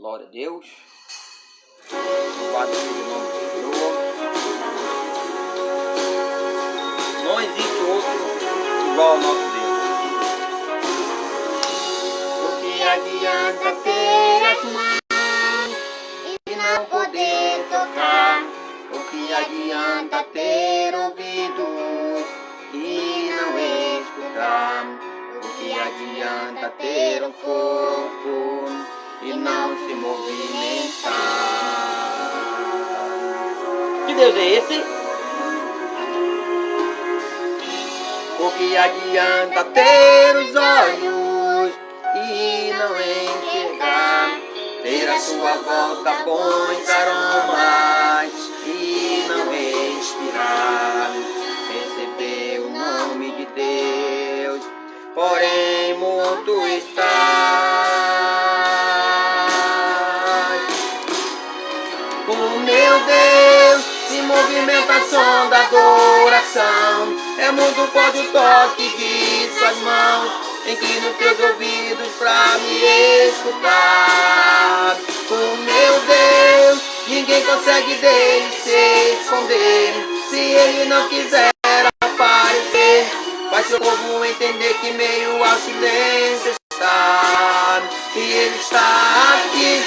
Glória a Deus. Louvado seja o nome do Senhor. Não existe outro igual ao nosso Deus. O que adianta ter as mãos e não poder tocar? O que adianta ter ouvidos e não escutar? O que adianta ter um corpo e não se movimentar? Que Deus é esse? O que adianta ter os olhos e não enxergar? Ter à sua volta bons aromas e não respirar? Receber o nome de Deus, porém morto estás. O meu Deus se movimenta a som da adoração. É muito forte o toque de suas mãos. Inclino os teus ouvidos pra me escutar. O meu Deus, ninguém consegue dele se esconder. Se ele não quiser aparecer, faz seu povo entender que meio ao silêncio está. E ele está aqui.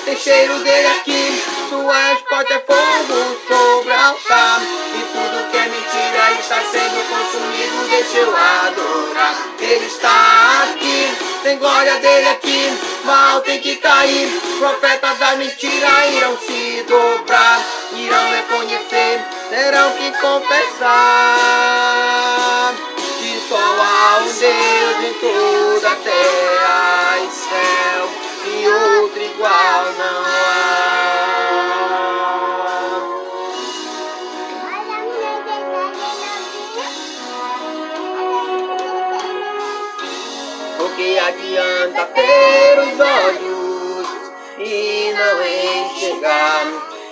Tem cheiro dele aqui, sua resposta é fogo sobre o altar. E tudo que é mentira está sendo consumido, deixa eu adorar. Ele está aqui, tem glória dele aqui, mal tem que cair. Profetas da mentira irão se dobrar, irão reconhecer, terão que confessar que só há um Deus em toda a terra e céu, e outro igual não há. O que adianta ter os olhos e não enxergar?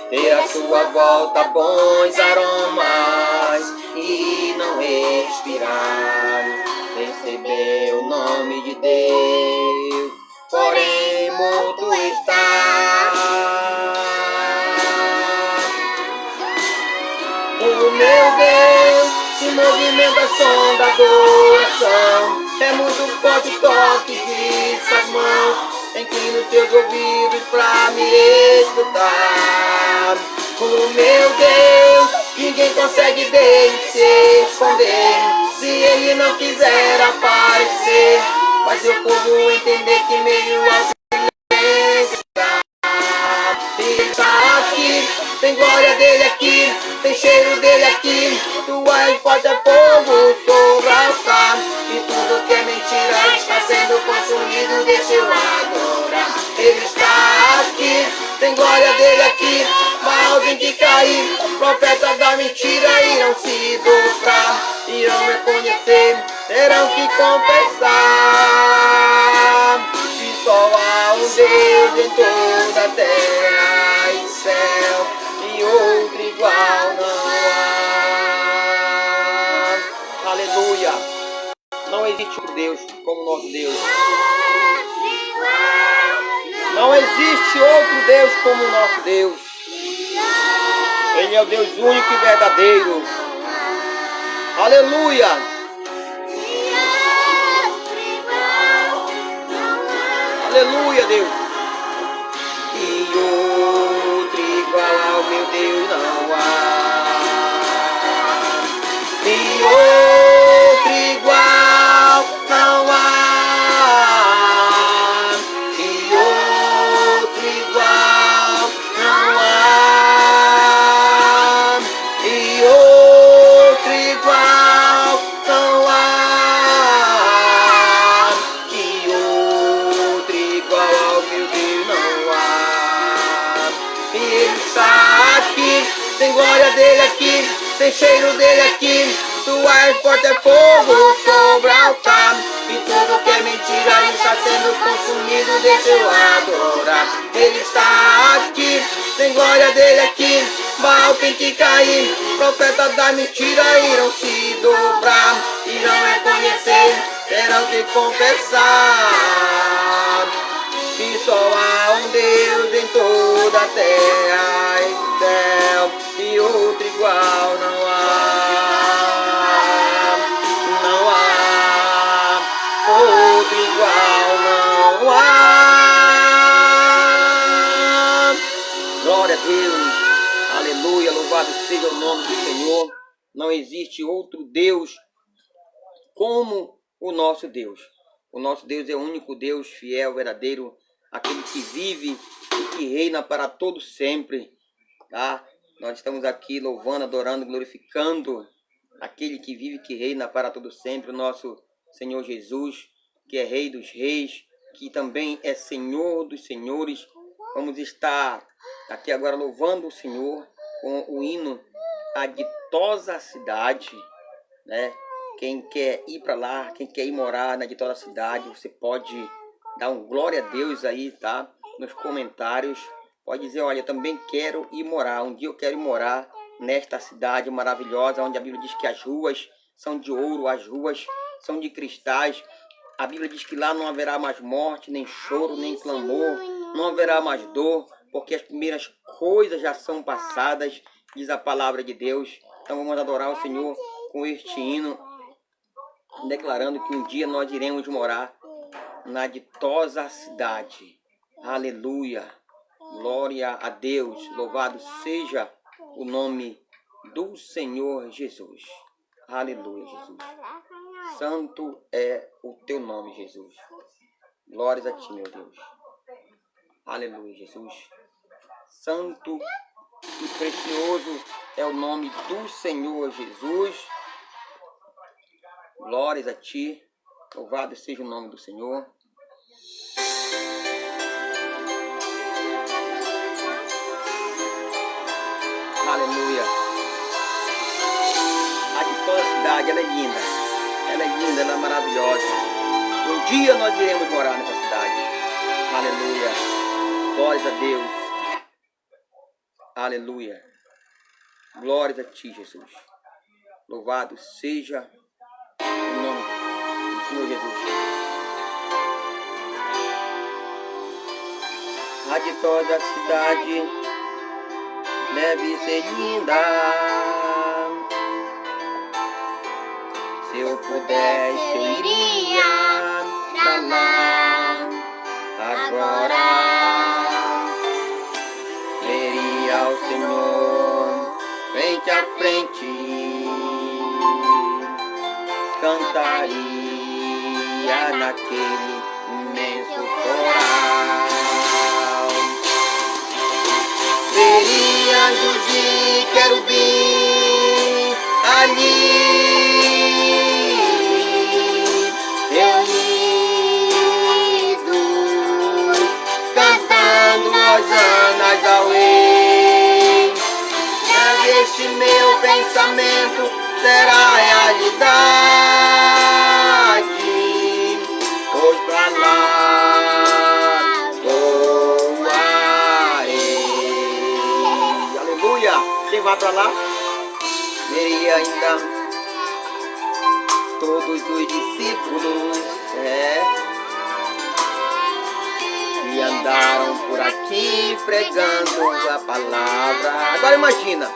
Ter à sua volta bons aromas e não respirar? Receber o nome de Deus, porém morto está. O meu Deus se movimenta a som da adoração. É muito forte o toque de suas mãos. Inclino teus ouvidos pra me escutar. O meu Deus, ninguém consegue dele se esconder. Se ele não quiser aparecer, faz seu povo entender que meio ao silêncio está. Ele está aqui, tem glória dele aqui, tem cheiro dele aqui. Tua resposta é fogo sobre o altar. E tudo que é mentira está sendo consumido, deixa eu adorar. Ele está aqui, tem glória dele aqui, mal tem que cair. Profetas da mentira irão se dobrar, irão reconhecer, terão que confessar que só há um Deus em toda a terra e céu, e outro igual não há. Aleluia. Não existe outro Deus como o nosso Deus. Não existe outro Deus como o nosso Deus. Ele é o Deus único e verdadeiro. Aleluia. Aleluia, Deus. E outro igual ao meu Deus não há. E outro igual não há. E outro igual não há. E outro igual não há. E outro igual ao meu Deus não há. E ele está aqui, tem glória dele aqui, tem cheiro dele aqui. Sua resposta é fogo sobre o altar. E tudo que é mentira está sendo consumido, deixa eu adorar. Ele está aqui, tem glória dele aqui, mal tem que cair. Profetas da mentira irão se dobrar, irão reconhecer, terão que confessar que só há um Deus em toda a terra e céu, e outro igual não há, não há, outro igual não há. Glória a Deus, aleluia, louvado seja o nome do Senhor. Não existe outro Deus como o nosso Deus. O nosso Deus é o único Deus fiel, verdadeiro, aquele que vive e que reina para todo sempre. Tá? Nós estamos aqui louvando, adorando, glorificando aquele que vive e que reina para todo sempre, o nosso Senhor Jesus, que é Rei dos Reis, que também é Senhor dos Senhores. Vamos estar aqui agora louvando o Senhor com o hino A Ditosa Cidade, né? Quem quer ir para lá, quem quer ir morar na Ditosa Cidade, você pode dar um glória a Deus aí, tá? Nos comentários. Pode dizer, olha, eu também quero ir morar. Um dia eu quero ir morar nesta cidade maravilhosa, onde a Bíblia diz que as ruas são de ouro, as ruas são de cristais. A Bíblia diz que lá não haverá mais morte, nem choro, nem clamor. Não haverá mais dor, porque as primeiras coisas já são passadas, diz a palavra de Deus. Então vamos adorar o Senhor com este hino, declarando que um dia nós iremos morar na ditosa cidade. Aleluia. Glória a Deus. Louvado seja o nome do Senhor Jesus. Aleluia, Jesus. Santo é o teu nome, Jesus. Glórias a ti, meu Deus. Aleluia, Jesus. Santo e precioso é o nome do Senhor Jesus. Glórias a ti. Louvado seja o nome do Senhor. Aleluia. A ditosa cidade, ela é linda. Ela é linda, ela é maravilhosa. Um dia nós iremos morar nessa cidade. Aleluia. Glórias a Deus. Aleluia. Glórias a ti, Jesus. Louvado seja o nome do Senhor Jesus. A ditosa cidade deve ser linda. Se eu pudesse, eu iria pra lá agora. Veria o Senhor frente a frente, cantaria naquele imenso coral. Veria anjos e querubins ali reunidos, cantando hosanas ao Rei. Este meu pensamento será realidade, pois pra lá voarei. Aleluia! Quem vai pra lá? Veria ainda todos os discípulos que andaram por aqui pregando a palavra. Agora imagina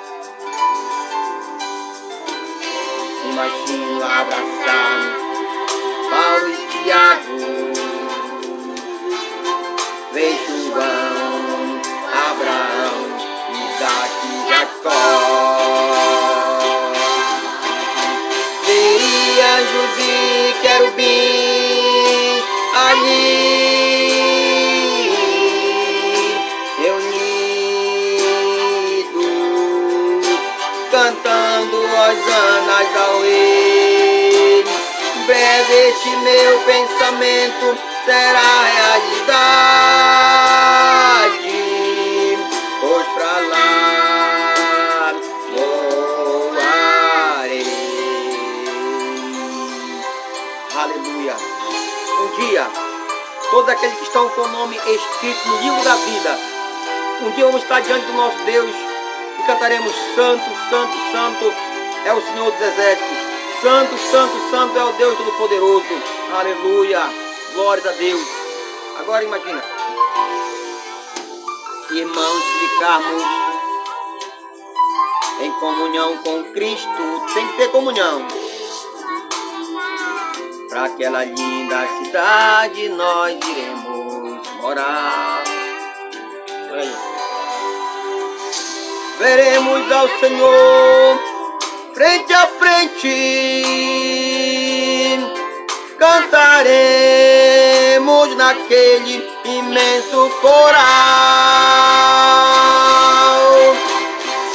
abraçar Paulo e Tiago, vem João, Abraão, Isaac e Jacó. Veria anjos e querubins ali reunidos, cantando hosanas ao Rei. Breve este meu pensamento será realidade, pois pra lá voarei. Aleluia. Um dia, todos aqueles que estão com o nome escrito no livro da vida, um dia vamos estar diante do nosso Deus e cantaremos: Santo, Santo, Santo é o Senhor dos Exércitos. Santo, Santo, Santo é o Deus Todo-Poderoso. Aleluia. Glórias a Deus. Agora imagina, Irmãos, ficarmos em comunhão com Cristo, tem que ter comunhão. Para aquela linda cidade nós iremos morar. Veremos ao Senhor frente a frente, cantaremos naquele imenso coral.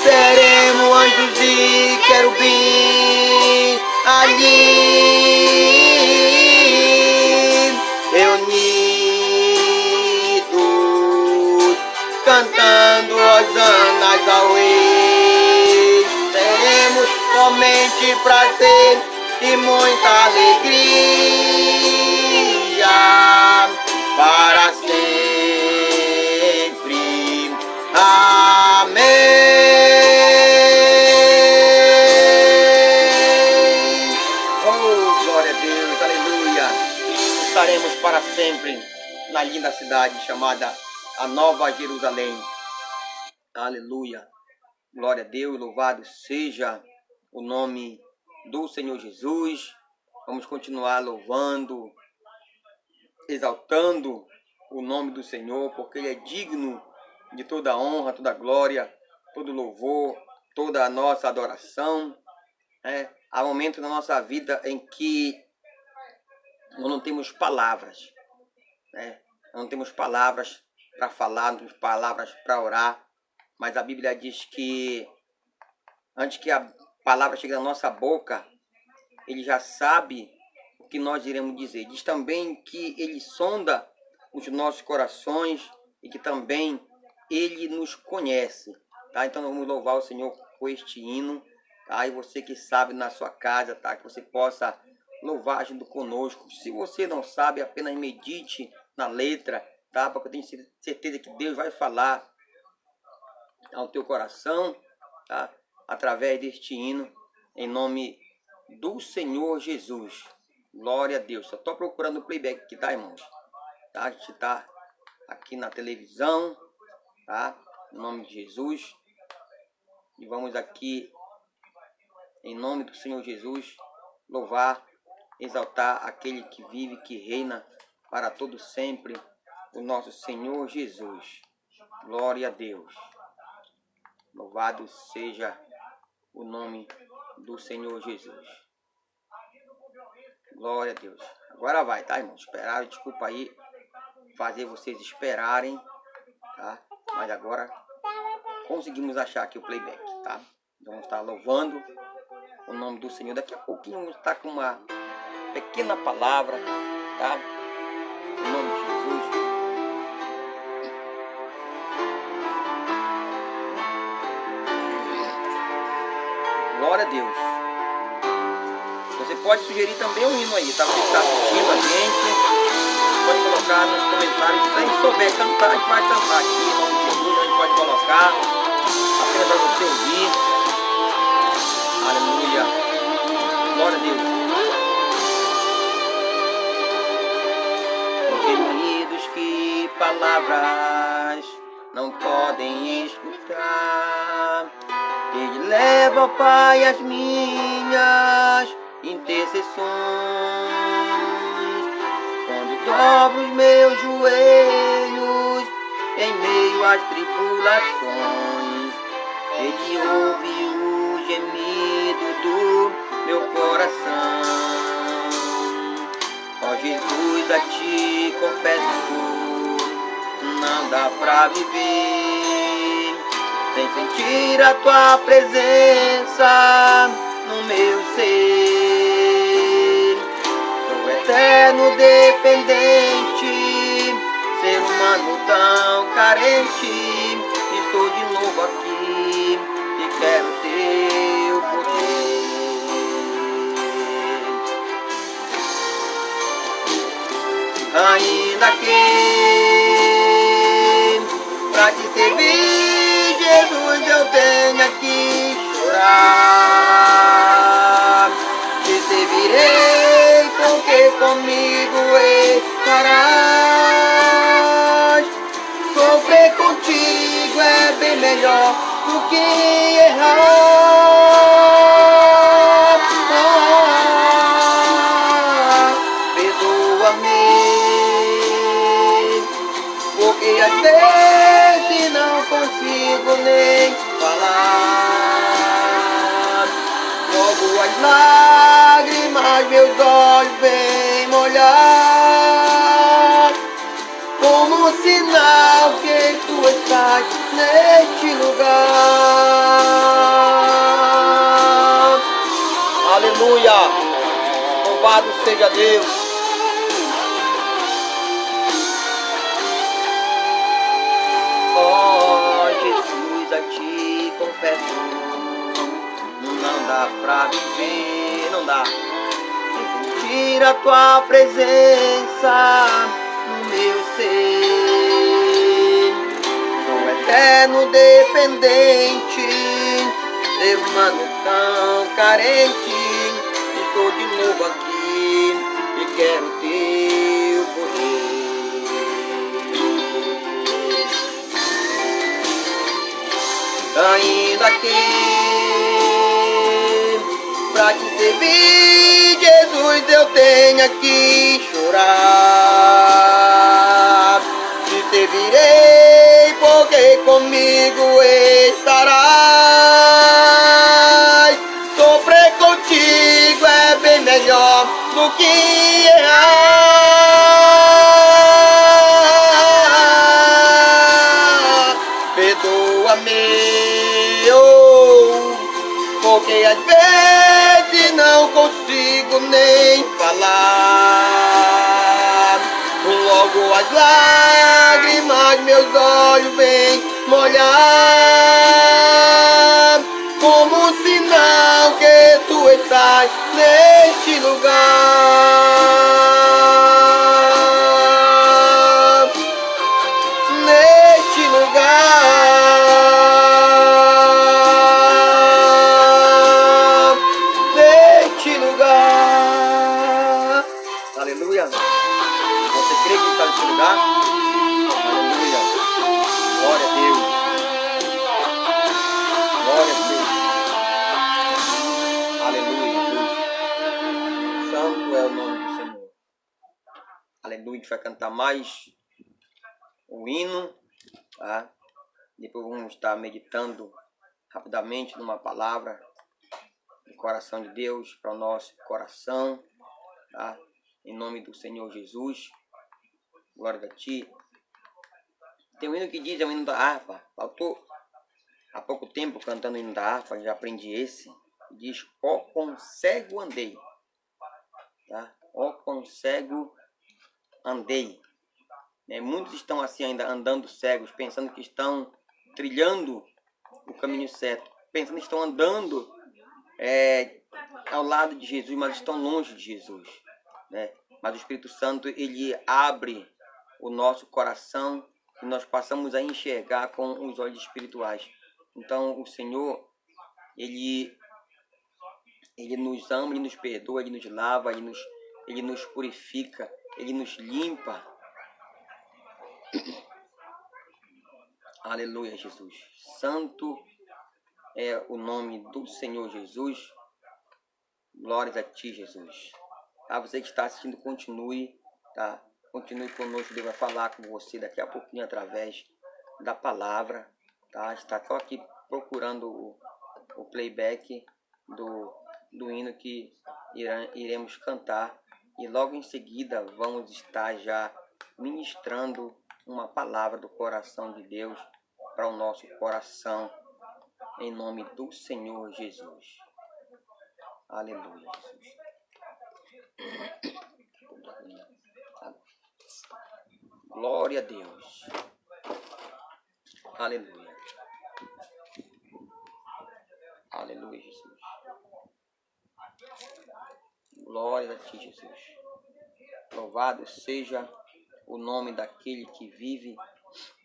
Seremos anjos e querubins ali reunidos, cantando hosanas ao Rei. Teremos somente prazer e muita alegria para sempre. Amém. Oh, glória a Deus, aleluia. Estaremos para sempre na linda cidade chamada a Nova Jerusalém. Aleluia. Glória a Deus, louvado seja o nome do Senhor Jesus. Vamos continuar louvando, exaltando o nome do Senhor, porque Ele é digno de toda honra, toda glória, todo louvor, toda a nossa adoração. Há momentos na nossa vida em que nós não temos palavras, não temos palavras para falar, não temos palavras para orar, mas a Bíblia diz que antes que a palavra chegue na nossa boca, Ele já sabe o que nós iremos dizer. Diz também que Ele sonda os nossos corações e que também Ele nos conhece. Tá? Então vamos louvar o Senhor com este hino. Tá? E você que sabe na sua casa, tá? Que você possa louvar junto conosco. Se você não sabe, apenas medite na letra, tá? Porque eu tenho certeza que Deus vai falar ao teu coração, tá? Através deste hino, em nome do Senhor Jesus. Glória a Deus. Só estou procurando o playback aqui, tá, irmãos? Tá? A gente está aqui na televisão, tá? Em nome de Jesus. E vamos aqui, em nome do Senhor Jesus, louvar, exaltar aquele que vive, que reina para todo sempre, o nosso Senhor Jesus. Glória a Deus. Louvado seja o nome do Senhor Jesus. Glória a Deus. Agora vai, tá, irmão? Esperar, desculpa aí fazer vocês esperarem, tá? Mas agora conseguimos achar aqui o playback, tá? Então vamos estar louvando o nome do Senhor. Daqui a pouquinho vamos estar com uma pequena palavra, tá? Em nome de Jesus. Glória a Deus. Você pode sugerir também um hino aí, tá? Você está assistindo a gente, pode colocar nos comentários. Se você souber cantar, a gente vai cantar aqui, em nome de Jesus. A gente pode colocar apenas para você ouvir. Aleluia. Glória a Deus. Gemidos que palavras não podem escutar. Ele leva, ó Pai, as minhas intercessões. Quando dobro os meus joelhos em meio às tribulações, Ele ouve o gemido do meu coração. Ó Jesus, a Ti confesso, não dá pra viver sem sentir a Tua presença no meu ser. Sou eterno dependente, ser humano tão carente. Estou de novo aqui e quero Teu poder. Ainda que pra Te servir, Jesus, eu tenha que chorar. Te servirei porque comigo estarás. do que errar. Perdoa-me, porque às vezes não consigo nem falar. Logo as lágrimas meus olhos vêm molhar, como um sinal que tu estás neste lugar. Aleluia! Louvado seja Deus! Oh, Jesus, a ti confesso, não dá pra viver, não dá sem sentir a tua presença no meu ser. Sou eterno dependente, ser humano tão carente. Estou de novo aqui e quero teu poder. Ainda aqui pra te servir, Jesus, eu tenho que chorar. Te servirei porque comigo estarás. Sofrer contigo é bem melhor do que errar. Perdoa-me, porque às vezes não consigo nem falar. Logo as lágrimas meus olhos vêm molhar, como um sinal que tu estás neste lugar. Neste lugar. Neste lugar. Aleluia. Você crê que está nesse lugar? Aleluia. Glória a Deus. Glória a Deus. Aleluia, Jesus. Santo é o nome do Senhor. Aleluia. A gente vai cantar mais o hino, tá? Depois vamos estar meditando rapidamente numa palavra do coração de Deus para o nosso coração, tá? Em nome do Senhor Jesus. Glória a ti. Tem um hino que diz, é o hino da harpa. Faltou há pouco tempo cantando o hino da harpa, já aprendi esse. Diz, ó quão cego andei. Tá? Ó quão cego andei. Muitos estão assim ainda andando cegos, pensando que estão trilhando o caminho certo. Pensando que estão andando ao lado de Jesus, mas estão longe de Jesus. Né? Mas o Espírito Santo, ele abre o nosso coração e nós passamos a enxergar com os olhos espirituais. Então o Senhor, ele nos ama, ele nos perdoa, ele nos lava, ele nos purifica, ele nos limpa. Aleluia, Jesus. Santo é o nome do Senhor Jesus. Glórias a ti, Jesus. Você que está assistindo, continue, tá? Continue conosco, Deus vai falar com você daqui a pouquinho através da palavra, tá? Está só aqui procurando o playback do hino que iremos cantar e logo em seguida vamos estar já ministrando uma palavra do coração de Deus para o nosso coração, em nome do Senhor Jesus. Aleluia, Jesus. Glória a Deus. Aleluia. Aleluia, Jesus. Glória a ti, Jesus. Louvado seja o nome daquele que vive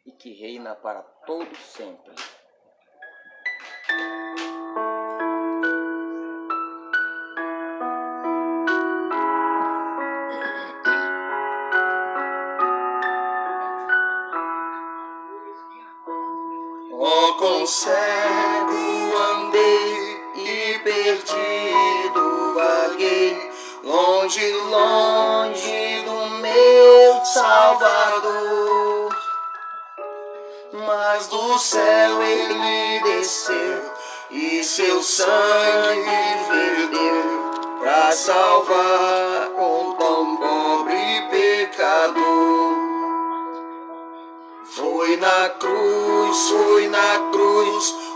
e que reina para todo sempre. Oh, com cego andei e perdido vaguei, longe, longe do meu Salvador. Mas do céu ele desceu e seu sangue verteu pra salvar um tão pobre pecador. Foi na cruz,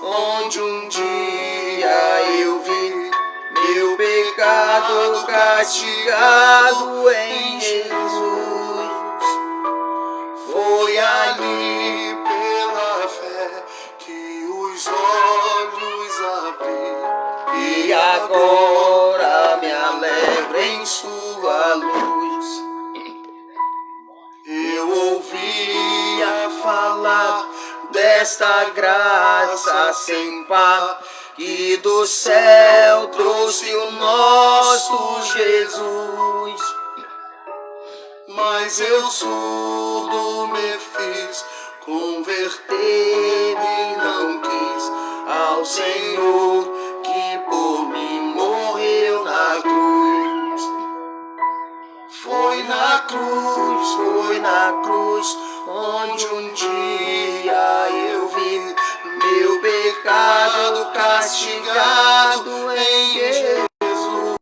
onde um dia eu vi meu pecado castigado em Jesus. Foi ali pela fé que os olhos abri, e agora me alegro em sua luz. Eu ouvia falar desta graça sem par, que do céu trouxe o nosso Jesus. Mas eu surdo me fiz, converter-me não quis ao Senhor que por mim morreu na cruz. Foi na cruz, onde um dia eu vi meu pecado castigado em Jesus.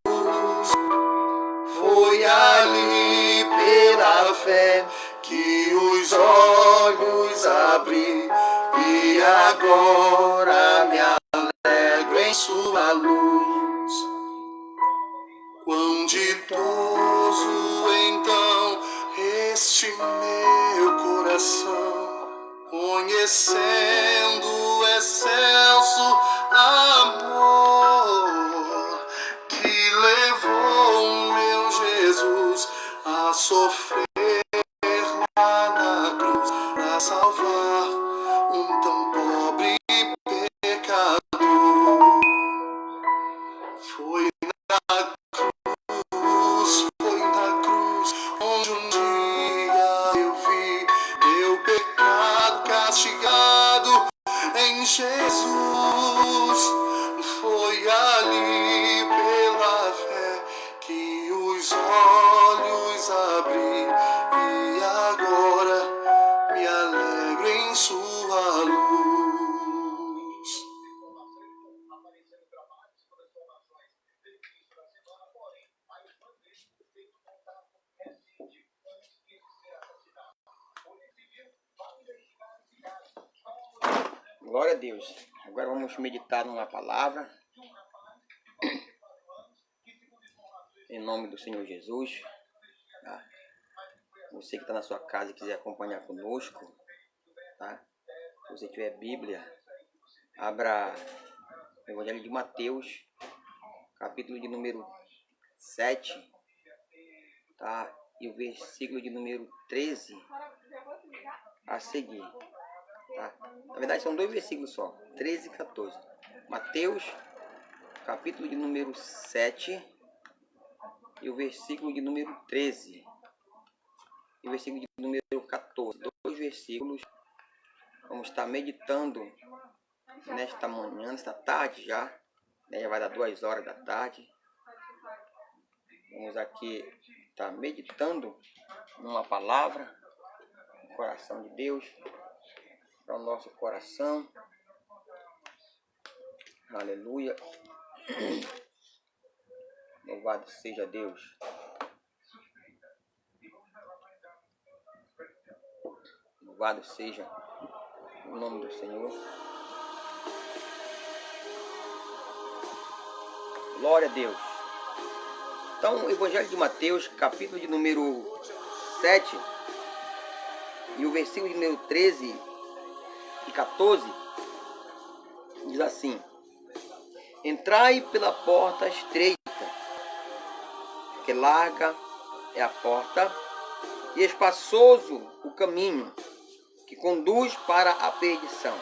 Foi ali pela fé que os olhos abri, e agora me alegro em sua luz. Quão ditoso então este meu coração, conhecendo o excelso amor que levou o meu Jesus a sofrer lá na cruz para salvar um tão pobre pecador. Foi na cruz, onde um dia eu vi meu pecado castigado em Jesus. Foi ali pela fé que os olhos abri, e agora me alegro em sua luz. Glória a Deus. Agora vamos meditar numa palavra. Em nome do Senhor Jesus. Tá? Você que está na sua casa e quiser acompanhar conosco, tá? Se você tiver Bíblia, abra o Evangelho de Mateus, capítulo de número 7, tá? E o versículo de número 13 a seguir. Tá? Na verdade são dois versículos só, 13 e 14. Mateus, capítulo de número 7 e o versículo de número 13 e o versículo de número 14. Dois versículos. Vamos estar meditando nesta manhã, nesta tarde já, né? Já vai dar 2 horas da tarde. Vamos aqui estar meditando numa palavra, no coração de Deus, para o nosso coração. Aleluia. Louvado seja Deus. Louvado seja o nome do Senhor. Glória a Deus. Então, o Evangelho de Mateus, capítulo de número 7 e o versículo de número 13 e 14, diz assim: Entrai pela porta estreita, que larga é a porta, e espaçoso o caminho que conduz para a perdição.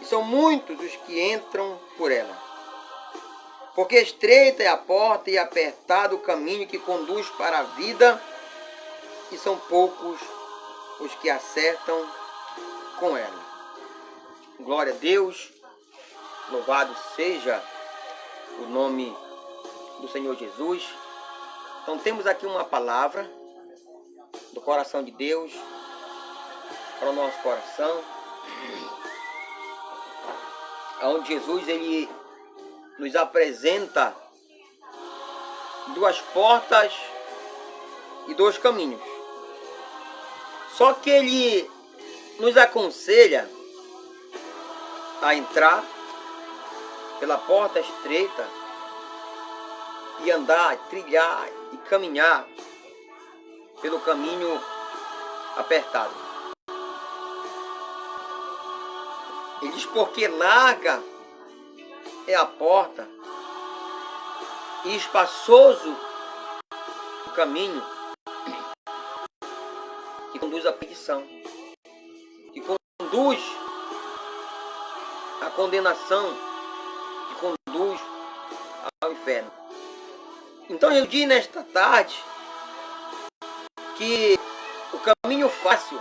E são muitos os que entram por ela. Porque estreita é a porta e apertado o caminho que conduz para a vida, e são poucos os que acertam com ela. Glória a Deus. Louvado seja o nome do Senhor Jesus. Então temos aqui uma palavra do coração de Deus para o nosso coração, onde Jesus ele nos apresenta duas portas e dois caminhos. Só que ele nos aconselha a entrar pela porta estreita e andar, trilhar e caminhar pelo caminho apertado. Ele diz, porque larga é a porta e espaçoso o caminho que conduz à perdição, que conduz à condenação, que conduz ao inferno. Então eu digo nesta tarde que o caminho fácil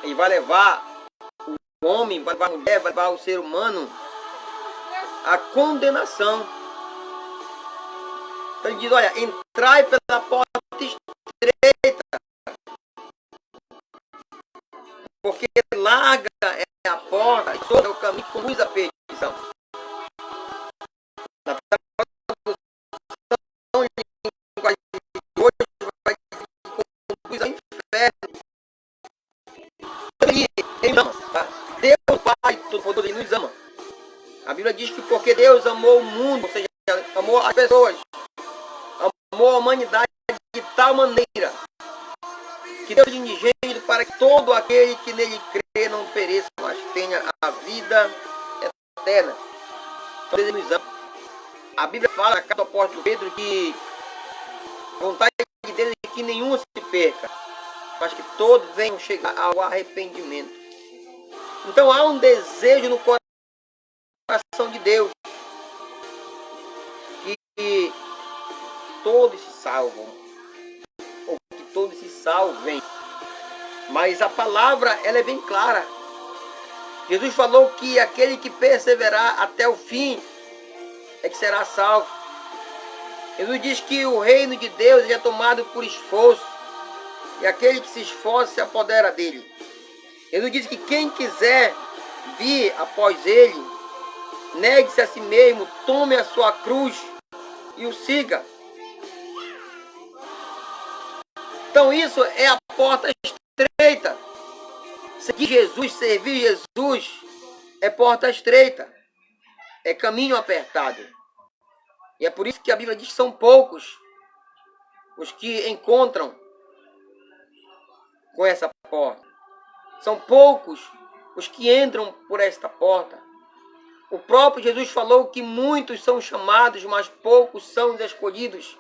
ele vai levar o homem, vai levar a mulher, vai levar o ser humano à condenação. Então ele diz, olha, entrai pela porta estreita, porque larga é a porta e todo é o caminho que conduz à perdição. Na tradução de hoje vai dizer que conduz ao inferno. Ele ama, tá? Deus Pai Todo-Poderoso, Ele nos ama. A Bíblia diz que porque Deus amou o mundo, ou seja, amou as pessoas, amou a humanidade de tal maneira que Deus lhe engenho para que todo aquele que nele crê não pereça, mas tenha a vida eterna. Então Deus nos ama. A Bíblia fala na carta do apóstolo Pedro que a vontade de Deus é que nenhum se perca, mas que todos venham chegar ao arrependimento. Então há um desejo no coração de Deus que todos se salvam, ou que todos se salvem. Mas a palavra ela é bem clara. Jesus falou que aquele que perseverar até o fim é que será salvo. Jesus diz que o reino de Deus é tomado por esforço, e aquele que se esforça se apodera dele. Jesus diz que quem quiser vir após ele, negue-se a si mesmo, tome a sua cruz e o siga. Então isso é a porta estreita. Seguir Jesus, servir Jesus, é porta estreita, é caminho apertado. E é por isso que a Bíblia diz que são poucos os que encontram com essa porta. São poucos os que entram por esta porta. O próprio Jesus falou que muitos são chamados, mas poucos são os escolhidos.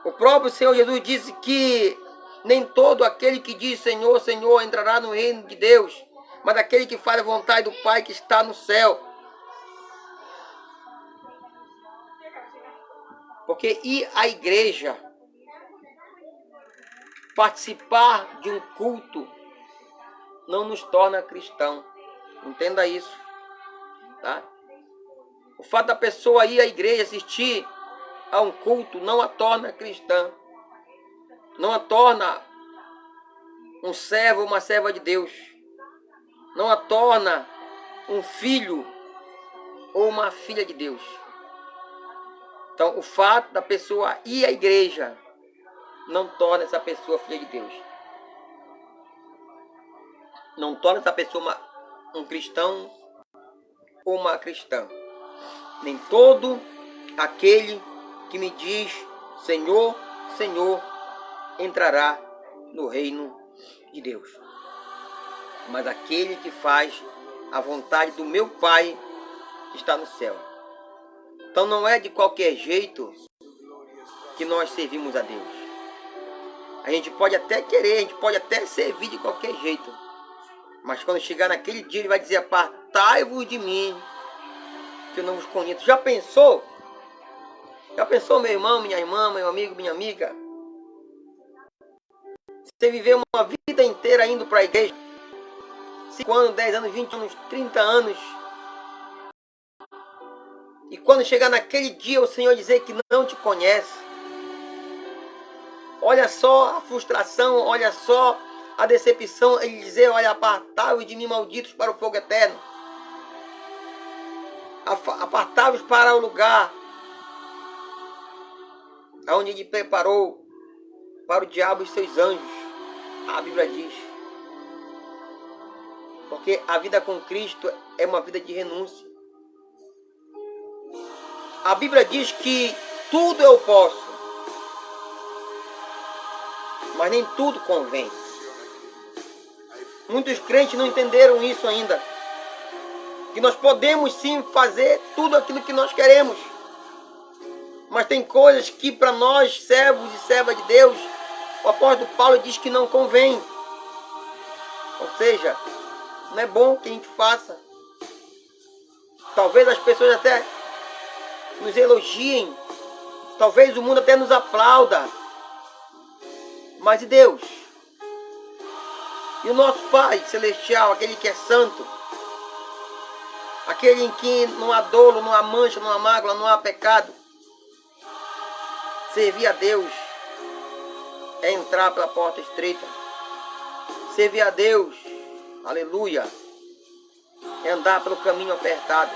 O próprio Senhor Jesus disse que nem todo aquele que diz Senhor, Senhor entrará no reino de Deus, mas aquele que faz a vontade do Pai que está no céu. Porque ir à igreja, participar de um culto, não nos torna cristão. Entenda isso, tá? O fato da pessoa ir à igreja, assistir a um culto, não a torna cristã. Não a torna um servo ou uma serva de Deus. Não a torna um filho ou uma filha de Deus. Então, o fato da pessoa ir à igreja não torna essa pessoa filha de Deus. Não torna essa pessoa um cristão ou uma cristã. Nem todo aquele que me diz Senhor, Senhor, entrará no reino de Deus. Mas aquele que faz a vontade do meu Pai que está no céu. Então não é de qualquer jeito que nós servimos a Deus. A gente pode até querer, a gente pode até servir de qualquer jeito. Mas quando chegar naquele dia, ele vai dizer, apartai-vos de mim, que eu não vos conheço. Já pensou? Já pensou, meu irmão, minha irmã, meu amigo, minha amiga? Você viveu uma vida inteira indo para a igreja, 5 anos, 10 anos, 20 anos, 30 anos. E quando chegar naquele dia o Senhor dizer que não te conhece, olha só a frustração, olha só a decepção, ele dizer, olha, apartai-vos de mim, malditos, para o fogo eterno. Apartai-vos para o lugar onde ele preparou para o diabo e seus anjos, a Bíblia diz. Porque a vida com Cristo é uma vida de renúncia. A Bíblia diz que tudo eu posso, mas nem tudo convém. Muitos crentes não entenderam isso ainda. Que nós podemos sim fazer tudo aquilo que nós queremos. Mas tem coisas que para nós, servos e servas de Deus, o apóstolo Paulo diz que não convém. Ou seja, não é bom que a gente faça. Talvez as pessoas até nos elogiem, talvez o mundo até nos aplauda, mas e Deus? E o nosso Pai Celestial, aquele que é santo, aquele em que não há dolo, não há mancha, não há mágoa, não há pecado, servir a Deus é entrar pela porta estreita. Servir a Deus, aleluia, é andar pelo caminho apertado.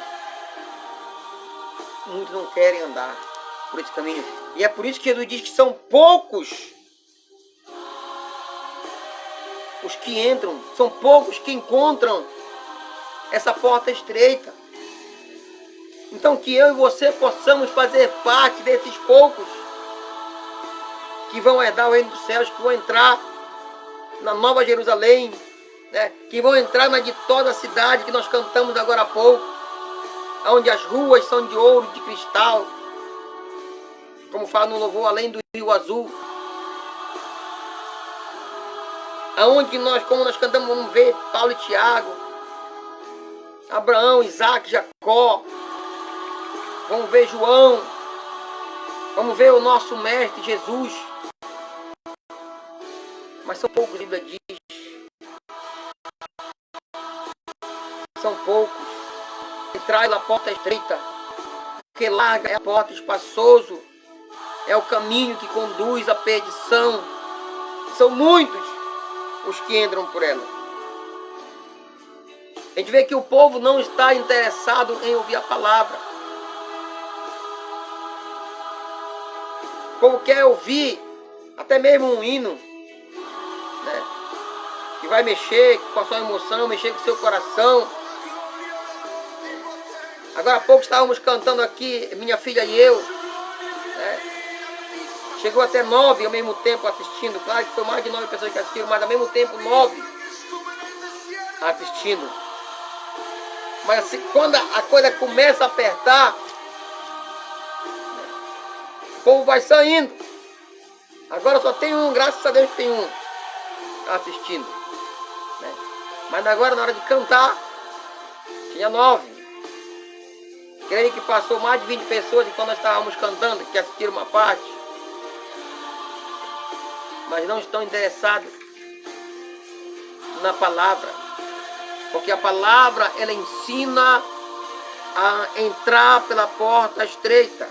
Muitos não querem andar por esse caminho. E é por isso que Jesus diz que são poucos os que entram, são poucos que encontram essa porta estreita. Então que eu e você possamos fazer parte desses poucos que vão herdar o reino dos céus, que vão entrar na Nova Jerusalém, né? Que vão entrar na de toda a cidade que nós cantamos agora há pouco, onde as ruas são de ouro, de cristal, como fala no louvor, além do rio azul, aonde nós, como nós cantamos, vamos ver Paulo e Tiago, Abraão, Isaac, Jacó, vamos ver João, vamos ver o nosso mestre Jesus. Mas são poucos, a Bíblia diz, são poucos. Entrai pela porta estreita, porque larga é a porta, espaçoso é o caminho que conduz à perdição. São muitos os que entram por ela. A gente vê que o povo não está interessado em ouvir a palavra. O povo quer ouvir até mesmo um hino, né, que vai mexer com a sua emoção, mexer com o seu coração. Agora há pouco estávamos cantando aqui, minha filha e eu, né? Chegou até 9 ao mesmo tempo assistindo. Claro que foi mais de 9 pessoas que assistiram, mas ao mesmo tempo 9 assistindo. Mas assim, quando a coisa começa a apertar, o povo vai saindo. Agora só tem um, graças a Deus tem um assistindo, né? Mas agora na hora de cantar, tinha 9. Creio que passou mais de 20 pessoas enquanto nós estávamos cantando, que assistiram uma parte, mas não estão interessados na palavra, porque a palavra ela ensina a entrar pela porta estreita.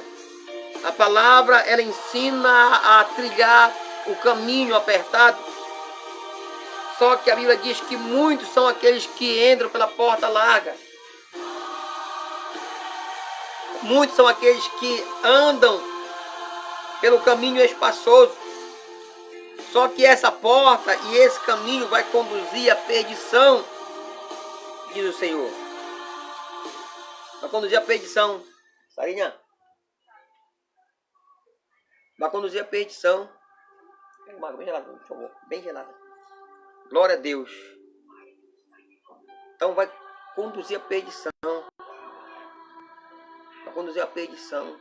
A palavra ela ensina a trilhar o caminho apertado. Só que a Bíblia diz que muitos são aqueles que entram pela porta larga. Muitos são aqueles que andam pelo caminho espaçoso. Só que essa porta e esse caminho vai conduzir à perdição, diz o Senhor. Vai conduzir à perdição. Sarinha? Vai conduzir à perdição. Pega uma água bem gelada, por favor. Bem gelada. Glória a Deus. Então vai conduzir à perdição. Vai conduzir à perdição.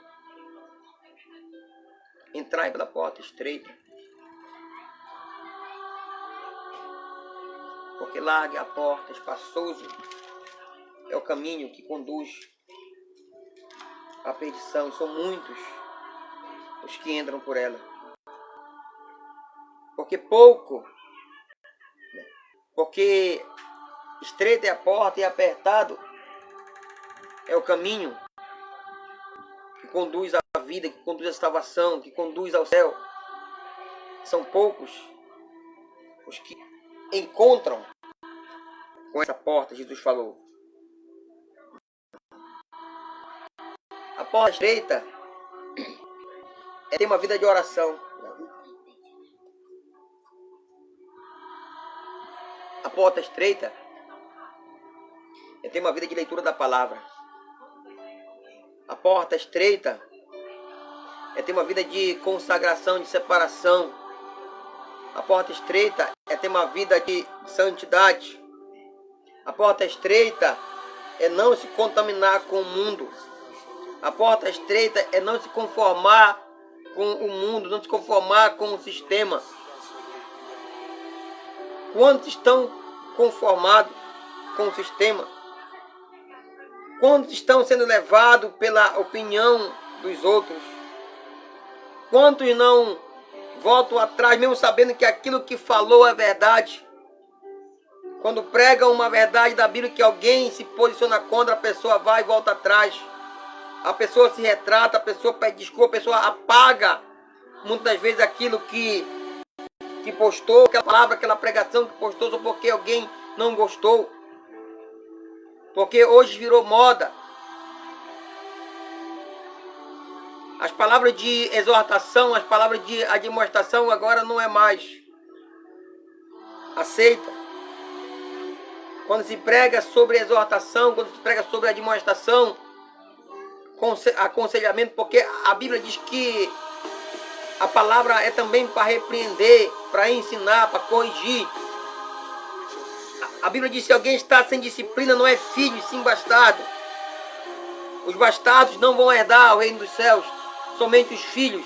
Entrai pela porta estreita. Porque larga é a porta, espaçoso é o caminho que conduz à perdição. São muitos os que entram por ela. Porque Estreita é a porta e apertado é o caminho que conduz à vida, que conduz à salvação, que conduz ao céu. São poucos os que encontram com essa porta, Jesus falou. A porta estreita é ter uma vida de oração. A porta estreita é ter uma vida de leitura da palavra. A porta estreita é ter uma vida de consagração, de separação. A porta estreita é ter uma vida de santidade. A porta estreita é não se contaminar com o mundo. A porta estreita é não se conformar com o mundo, não se conformar com o sistema. Quantos estão conformados com o sistema? Quantos estão sendo levados pela opinião dos outros? Quantos não voltam atrás, mesmo sabendo que aquilo que falou é verdade? Quando pregam uma verdade da Bíblia que alguém se posiciona contra, a pessoa vai e volta atrás. A pessoa se retrata, a pessoa pede desculpa, a pessoa apaga muitas vezes aquilo que postou, aquela palavra, aquela pregação que postou só porque alguém não gostou. Porque hoje virou moda. As palavras de exortação, as palavras de admoestação agora não é mais aceita. Quando se prega sobre exortação, quando se prega sobre admoestação, aconselhamento, porque a Bíblia diz que a palavra é também para repreender, para ensinar, para corrigir. A Bíblia diz que se alguém está sem disciplina, não é filho, sim bastardo. Os bastardos não vão herdar o reino dos céus, somente os filhos.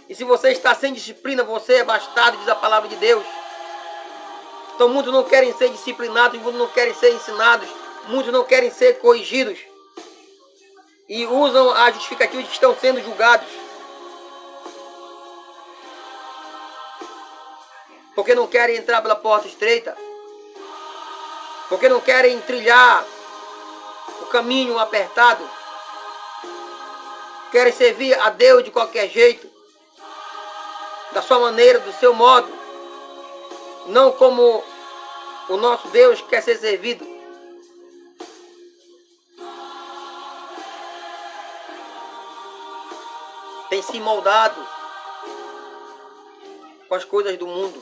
E se você está sem disciplina, você é bastardo, diz a palavra de Deus. Então muitos não querem ser disciplinados, muitos não querem ser ensinados, muitos não querem ser corrigidos. E usam a justificativa de que estão sendo julgados. Porque não querem entrar pela porta estreita. Porque não querem trilhar o caminho apertado. Querem servir a Deus de qualquer jeito. Da sua maneira, do seu modo. Não como o nosso Deus quer ser servido. Tem se moldado com as coisas do mundo.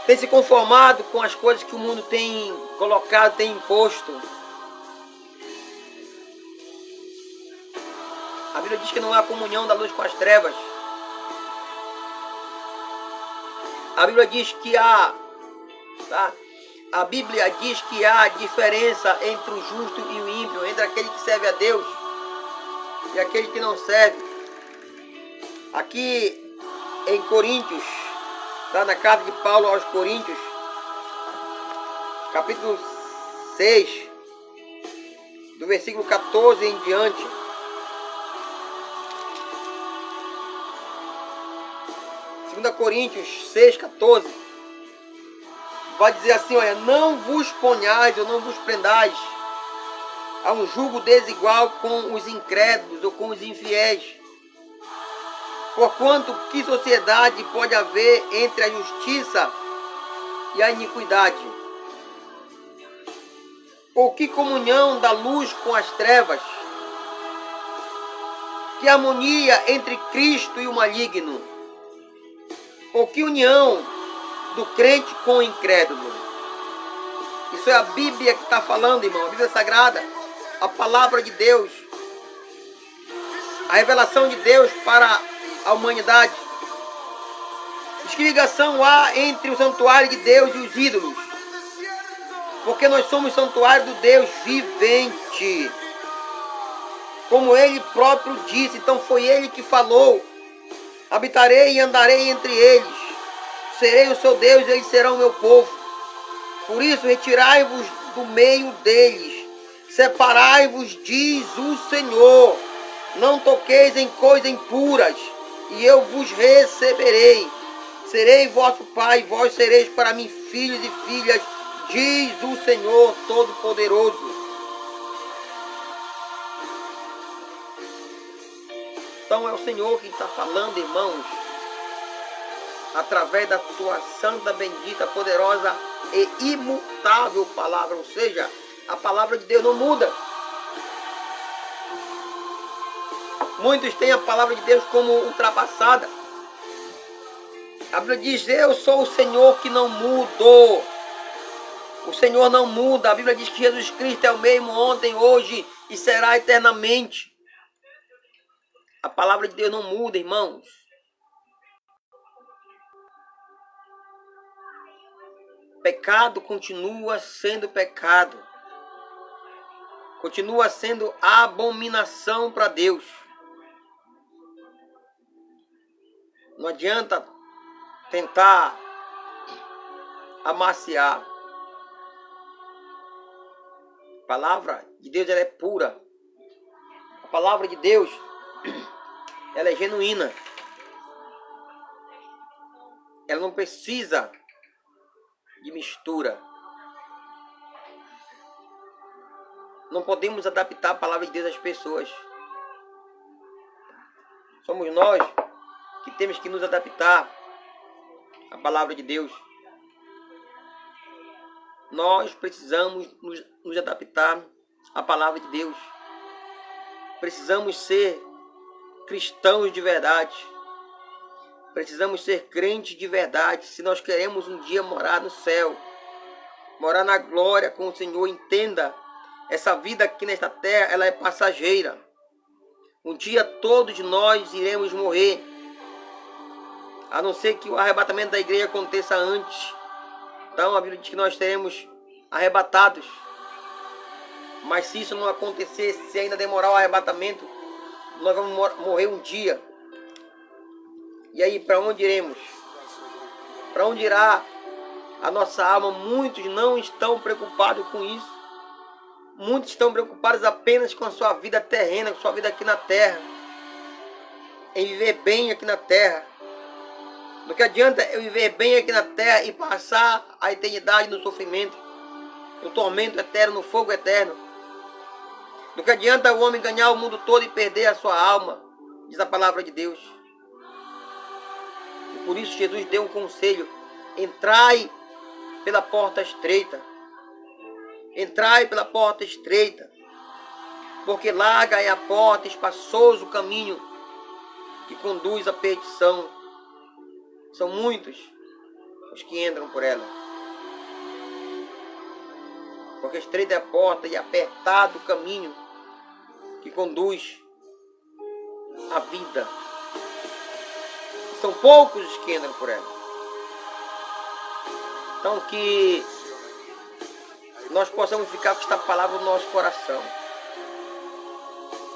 Tem se conformado com as coisas que o mundo tem colocado, tem imposto. A Bíblia diz que não há comunhão da luz com as trevas. A Bíblia diz que há, A Bíblia diz que há diferença entre o justo e o ímpio, entre aquele que serve a Deus e aquele que não serve. Aqui em Coríntios, na carta de Paulo aos Coríntios, capítulo 6, do versículo 14 em diante. Coríntios 6, 14. Vai dizer assim, olha, não vos ponhais ou não vos prendais a um jugo desigual com os incrédulos ou com os infiéis. Porquanto, que sociedade pode haver entre a justiça e a iniquidade? Ou que comunhão da luz com as trevas? Que harmonia entre Cristo e o maligno? Ou que união do crente com o incrédulo? Isso é a Bíblia que está falando, irmão. A Bíblia Sagrada, a palavra de Deus, a revelação de Deus para a humanidade. Diz que ligação há entre o santuário de Deus e os ídolos? Porque nós somos santuário do Deus vivente. Como Ele próprio disse, então foi Ele que falou. Habitarei e andarei entre eles. Serei o seu Deus e eles serão o meu povo. Por isso, retirai-vos do meio deles. Separai-vos, diz o Senhor. Não toqueis em coisas impuras, e eu vos receberei. Serei vosso pai, vós sereis para mim filhos e filhas, diz o Senhor Todo-Poderoso. Então é o Senhor que está falando, irmãos, através da tua santa, bendita, poderosa e imutável palavra. Ou seja, a palavra de Deus não muda. Muitos têm a palavra de Deus como ultrapassada. A Bíblia diz: eu sou o Senhor que não mudo. O Senhor não muda. A Bíblia diz que Jesus Cristo é o mesmo ontem, hoje e será eternamente. A palavra de Deus não muda, irmãos. Pecado continua sendo pecado. Continua sendo abominação para Deus. Não adianta tentar amaciar. A palavra de Deus, ela é pura. A palavra de Deus, ela é genuína. Ela não precisa de mistura. Não podemos adaptar a palavra de Deus às pessoas. Somos nós que temos que nos adaptar à palavra de Deus. Nós precisamos nos adaptar à palavra de Deus. Precisamos ser cristãos de verdade. Precisamos ser crentes de verdade. Se nós queremos um dia morar no céu, morar na glória com o Senhor, entenda, essa vida aqui nesta terra, ela é passageira. Um dia todos nós iremos morrer. A não ser que o arrebatamento da igreja aconteça antes. Então a Bíblia diz que nós seremos arrebatados. Mas se isso não acontecer, se ainda demorar o arrebatamento, nós vamos morrer um dia. E aí, para onde iremos? Para onde irá a nossa alma? Muitos não estão preocupados com isso. Muitos estão preocupados apenas com a sua vida terrena, com a sua vida aqui na terra. Em viver bem aqui na terra. Do que adianta eu viver bem aqui na terra e passar a eternidade no sofrimento, no tormento eterno, no fogo eterno. Do que adianta o homem ganhar o mundo todo e perder a sua alma, diz a palavra de Deus. E por isso Jesus deu um conselho: entrai pela porta estreita. Entrai pela porta estreita, porque larga é a porta, espaçoso o caminho que conduz à perdição. São muitos os que entram por ela. Porque estreita é a porta e apertado o caminho que conduz à vida. São poucos os que entram por ela. Então que nós possamos ficar com esta palavra no nosso coração.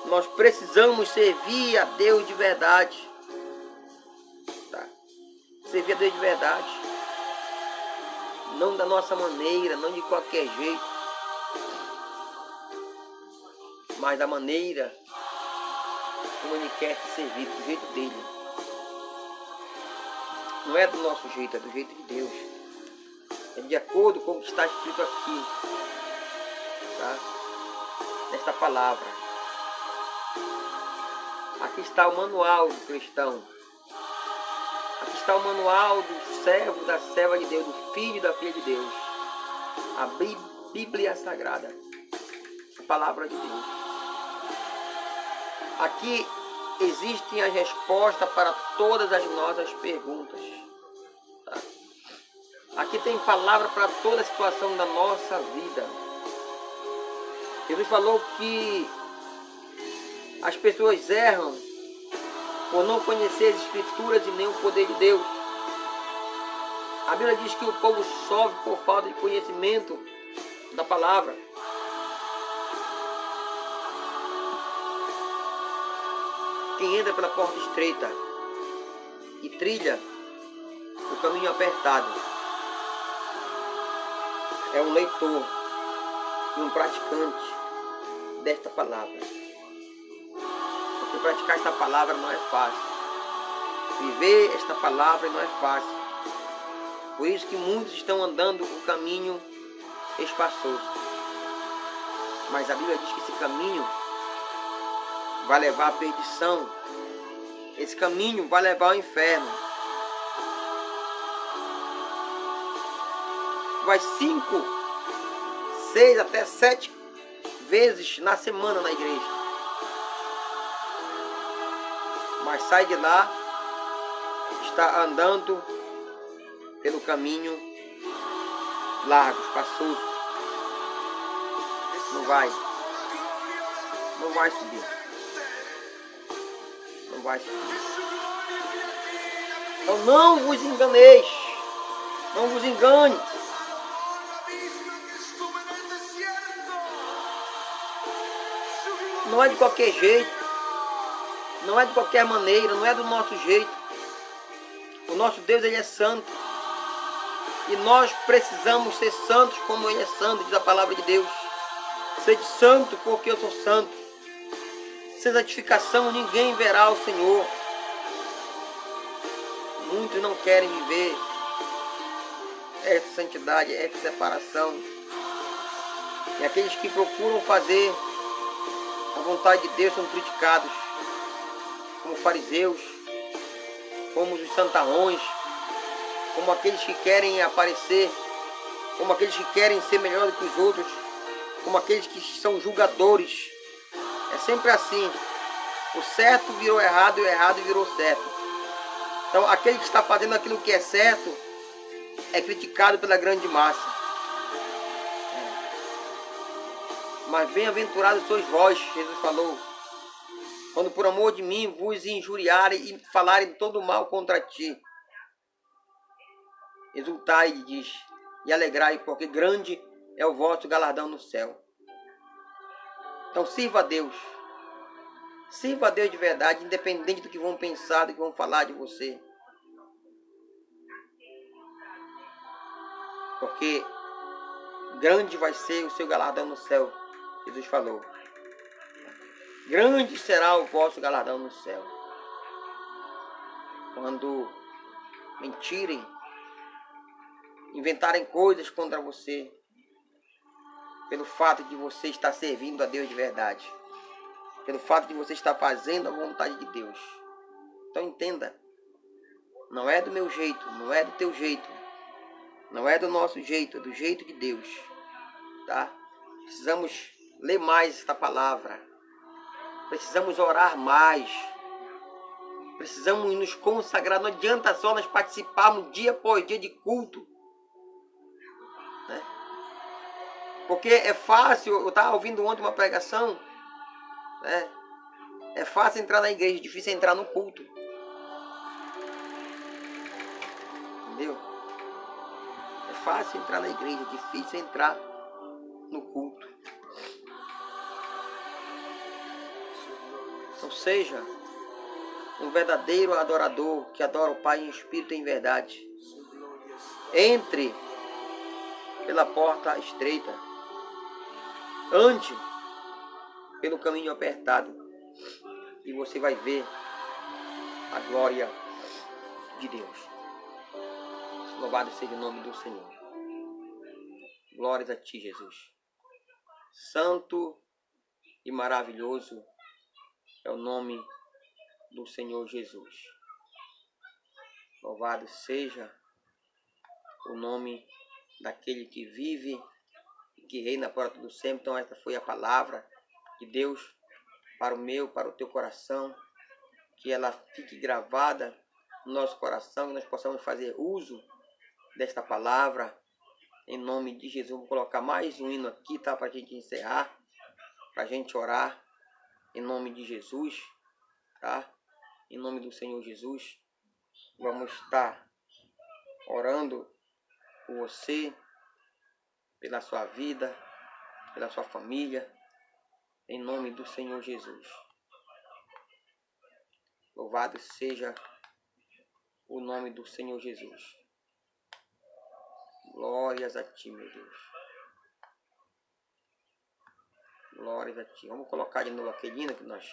Nós precisamos servir a Deus de verdade. Tá? Servir a Deus de verdade. Não da nossa maneira, não de qualquer jeito. Mas da maneira como Ele quer te servir, do jeito dele. Não é do nosso jeito, é do jeito de Deus. É de acordo com o que está escrito aqui, tá? Nesta palavra. Aqui está o manual do cristão. Aqui está o manual do servo, da serva de Deus, do filho e da filha de Deus. A Bíblia Sagrada. A palavra de Deus. Aqui existem as respostas para todas as nossas perguntas. Tá? Aqui tem palavra para toda a situação da nossa vida. Jesus falou que as pessoas erram por não conhecer as Escrituras e nem o poder de Deus. A Bíblia diz que o povo sofre por falta de conhecimento da palavra. Quem entra pela porta estreita e trilha o caminho apertado é um leitor e um praticante desta palavra. Porque praticar esta palavra não é fácil. Viver esta palavra não é fácil. Por isso que muitos estão andando o caminho espaçoso. Mas a Bíblia diz que esse caminho vai levar à perdição. Esse caminho vai levar ao inferno. Vai 5, 6 até 7 vezes na semana na igreja. Mas sai de lá, está andando pelo caminho largo, espaçoso. Não vai subir. Não vai subir. Então não vos enganeis. Não vos engane. Não é de qualquer jeito. Não é de qualquer maneira. Não é do nosso jeito. O nosso Deus, Ele é santo. E nós precisamos ser santos como Ele é santo, diz a palavra de Deus. Sede santo porque eu sou santo. Sem santificação ninguém verá o Senhor. Muitos não querem viver essa santidade, essa separação. E aqueles que procuram fazer a vontade de Deus são criticados, como fariseus, como os santarrões, como aqueles que querem aparecer, como aqueles que querem ser melhor do que os outros, como aqueles que são julgadores. É sempre assim. O certo virou errado e o errado virou certo. Então aquele que está fazendo aquilo que é certo é criticado pela grande massa. Mas bem-aventurados sois vós, Jesus falou, quando por amor de mim vos injuriarem e falarem todo mal contra ti. Exultai, diz, e alegrai, porque grande é o vosso galardão no céu. Então sirva a Deus. Sirva a Deus de verdade, independente do que vão pensar, do que vão falar de você. Porque grande vai ser o seu galardão no céu, Jesus falou. Grande será o vosso galardão no céu. Quando mentirem, inventarem coisas contra você, pelo fato de você estar servindo a Deus de verdade, pelo fato de você estar fazendo a vontade de Deus. Então entenda, não é do meu jeito, não é do teu jeito, não é do nosso jeito, é do jeito de Deus, tá? Precisamos ler mais esta palavra, precisamos orar mais, precisamos nos consagrar. Não adianta só nós participarmos dia após dia de culto, né? Porque é fácil, eu estava ouvindo ontem uma pregação, né? É fácil entrar na igreja, difícil é entrar no culto. Entendeu? É fácil entrar na igreja, difícil é entrar no culto. Então seja um verdadeiro adorador que adora o Pai em espírito e em verdade. Entre pela porta estreita. Ande pelo caminho apertado. E você vai ver a glória de Deus. Louvado seja o nome do Senhor. Glórias a ti, Jesus. Santo e maravilhoso é o nome do Senhor Jesus. Louvado seja o nome daquele que vive e que reina para todo sempre. Então esta foi a palavra de Deus para o meu, para o teu coração. Que ela fique gravada no nosso coração e nós possamos fazer uso desta palavra. Em nome de Jesus, vou colocar mais um hino aqui, tá? Para a gente encerrar, para a gente orar. Em nome de Jesus, tá? Em nome do Senhor Jesus, vamos estar orando por você, pela sua vida, pela sua família, em nome do Senhor Jesus. Louvado seja o nome do Senhor Jesus. Glórias a ti, meu Deus. Glórias a ti. Vamos colocar de novo aquele hino que nós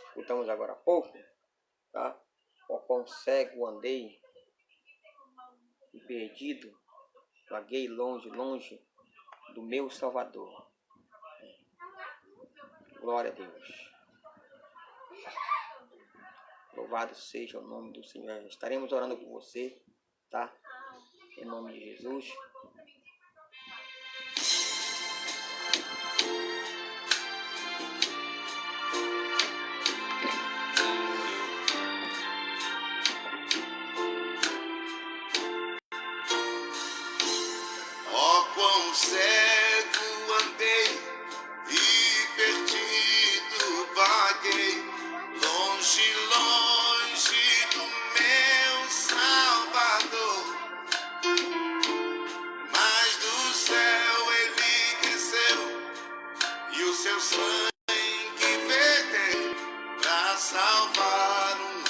escutamos agora há pouco, tá? Ó quão cego andei, e perdido, vaguei longe, longe do meu Salvador. Glória a Deus. Louvado seja o nome do Senhor. Estaremos orando por você, tá? Em nome de Jesus. Ó, quão cego andei e perdido vaguei, longe, longe do meu Salvador. Mas do céu ele desceu e o seu sangue verteu pra salvar um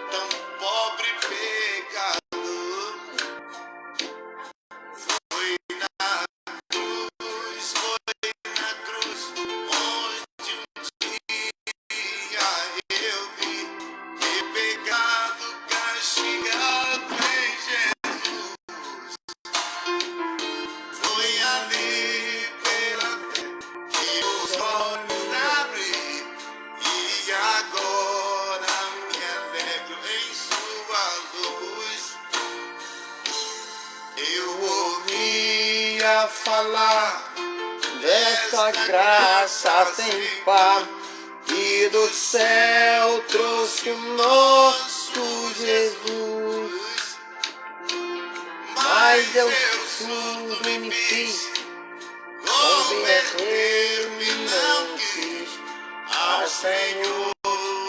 tão pobre pecador. Foi na cruz, onde um dia eu vi meu pecado castigado em Jesus. Foi ali pela fé que os olhos abri, e agora me alegro em sua luz. Eu ouvia falar dessa graça sem par, e do céu trouxe o nosso Jesus. Mas eu surdo e me fiz, converter-me não quis. Ah, Senhor,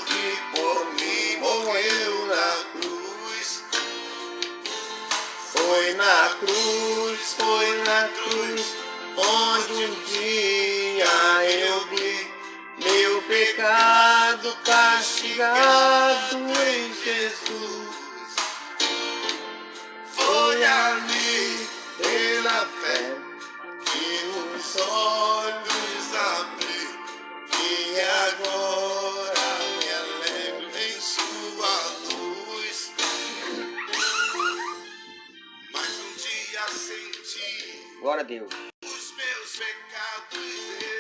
que por mim morreu na cruz. Foi na cruz, onde um dia eu vi meu pecado castigado em Jesus. Foi ali pela fé que os olhos abri, e agora me alegro em sua luz. Mas um dia senti Glória a Deus. os meus pecados.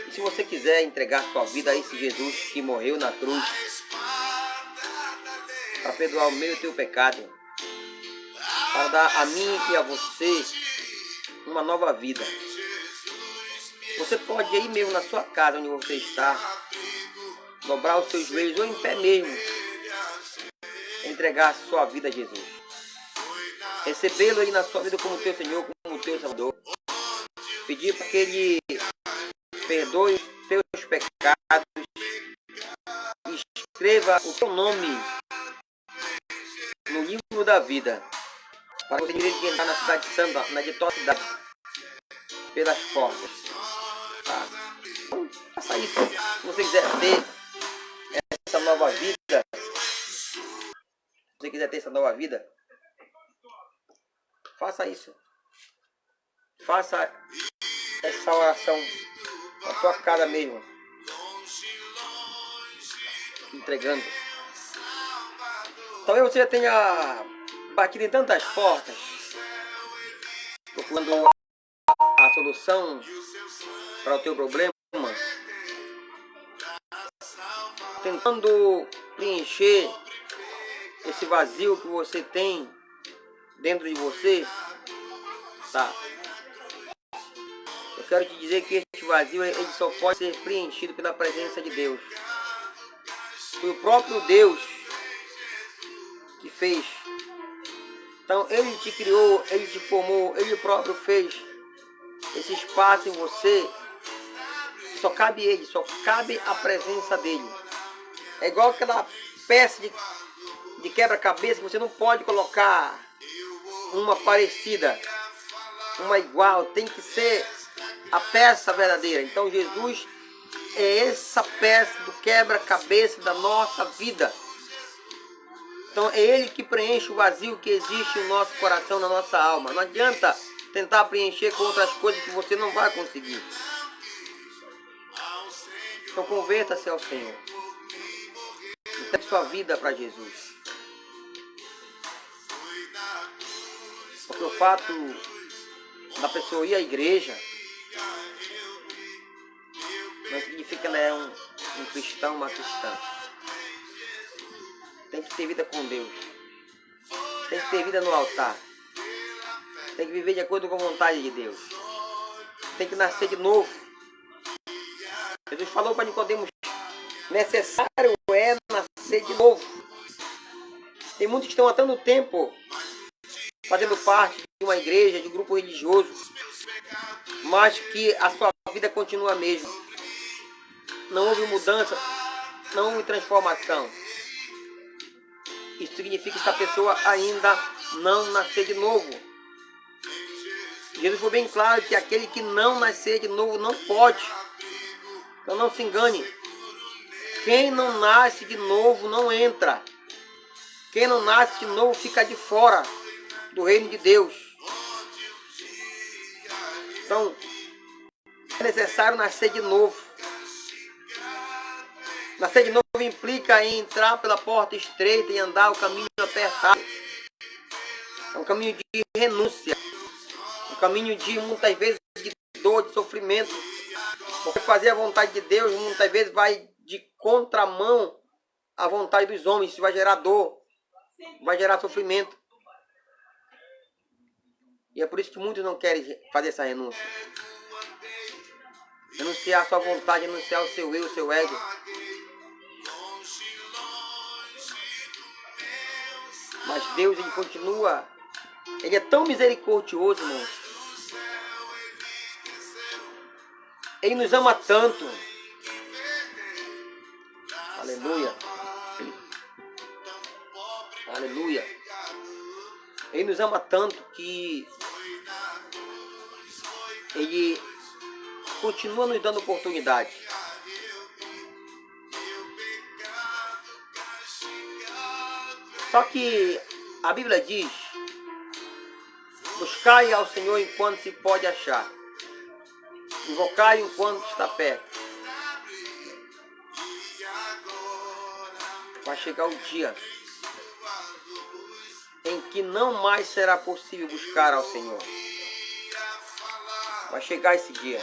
E se você quiser entregar sua vida a esse Jesus que morreu na cruz A espada da lei para perdoar o meu e o teu pecado, para dar a mim e a você uma nova vida, você pode ir mesmo na sua casa onde você está, dobrar os seus joelhos ou em pé mesmo, entregar a sua vida a Jesus, recebê-lo aí na sua vida como teu Senhor, como teu Salvador, pedir para que Ele perdoe os teus pecados, escreva o teu nome no livro da vida, para você entrar na cidade santa, na de tua cidade, pelas portas. Tá? Então, faça isso. Se você quiser ter essa nova vida, faça isso. Faça essa oração na tua casa mesmo, entregando. Talvez você já tenha batido em tantas portas, procurando a solução para o teu problema, tentando preencher esse vazio que você tem dentro de você, tá? Eu quero te dizer que esse vazio ele só pode ser preenchido pela presença de Deus. Foi o próprio Deus que fez. Então Ele te criou, Ele te formou, Ele próprio fez esse espaço em você. Só cabe Ele, só cabe a presença dEle. É igual aquela peça de quebra-cabeça que você não pode colocar uma parecida, uma igual, tem que ser a peça verdadeira. Então Jesus é essa peça do quebra-cabeça da nossa vida. Então é Ele que preenche o vazio que existe no nosso coração, na nossa alma. Não adianta tentar preencher com outras coisas que você não vai conseguir. Então converta-se ao Senhor. Entregue sua vida para Jesus. Porque o fato da pessoa ir à igreja não significa que ela é um cristão, uma cristã. Tem que ter vida com Deus. Tem que ter vida no altar. Tem que viver de acordo com a vontade de Deus. Tem que nascer de novo. Jesus falou para Nicodemos, necessário é nascer de novo. Tem muitos que estão há tanto tempo fazendo parte de uma igreja, de um grupo religioso, mas que a sua vida continua a mesma. Não houve mudança, não houve transformação. Isso significa que essa pessoa ainda não nasceu de novo. Jesus foi bem claro que aquele que não nascer de novo não pode. Então não se engane. Quem não nasce de novo não entra. Quem não nasce de novo fica de fora do reino de Deus. Então, é necessário nascer de novo. Nascer de novo implica em entrar pela porta estreita e andar o caminho apertado. É um caminho de renúncia. Um caminho de, muitas vezes, de dor, de sofrimento. Porque fazer a vontade de Deus, muitas vezes, vai de contramão à vontade dos homens. Isso vai gerar dor, vai gerar sofrimento. E é por isso que muitos não querem fazer essa renúncia. Renunciar a sua vontade, renunciar o seu eu, o seu ego. Mas Deus, Ele continua. Ele é tão misericordioso, irmãos. Ele nos ama tanto. Aleluia. Aleluia. Ele nos ama tanto que Ele continua nos dando oportunidade. Só que a Bíblia diz: buscai ao Senhor enquanto se pode achar. Invocai enquanto está perto. Vai chegar o dia em que não mais será possível buscar ao Senhor. Vai chegar esse dia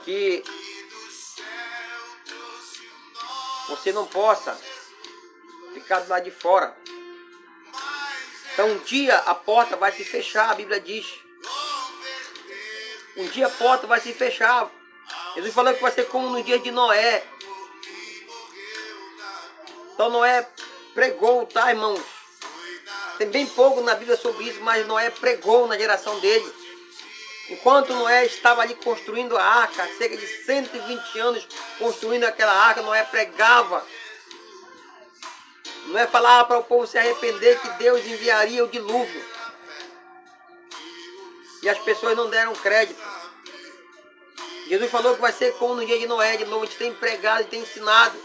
que você não possa ficar do lado de fora. Então um dia a porta vai se fechar, a Bíblia diz. Um dia a porta vai se fechar. Jesus falou que vai ser como no dia de Noé. Então Noé pregou, tá, irmãos? Tem bem pouco na Bíblia sobre isso, mas Noé pregou na geração dele. Enquanto Noé estava ali construindo a arca, cerca de 120 anos construindo aquela arca, Noé pregava. Noé falava para o povo se arrepender que Deus enviaria o dilúvio. E as pessoas não deram crédito. Jesus falou que vai ser como no dia de Noé. De novo, a gente tem pregado e tem ensinado.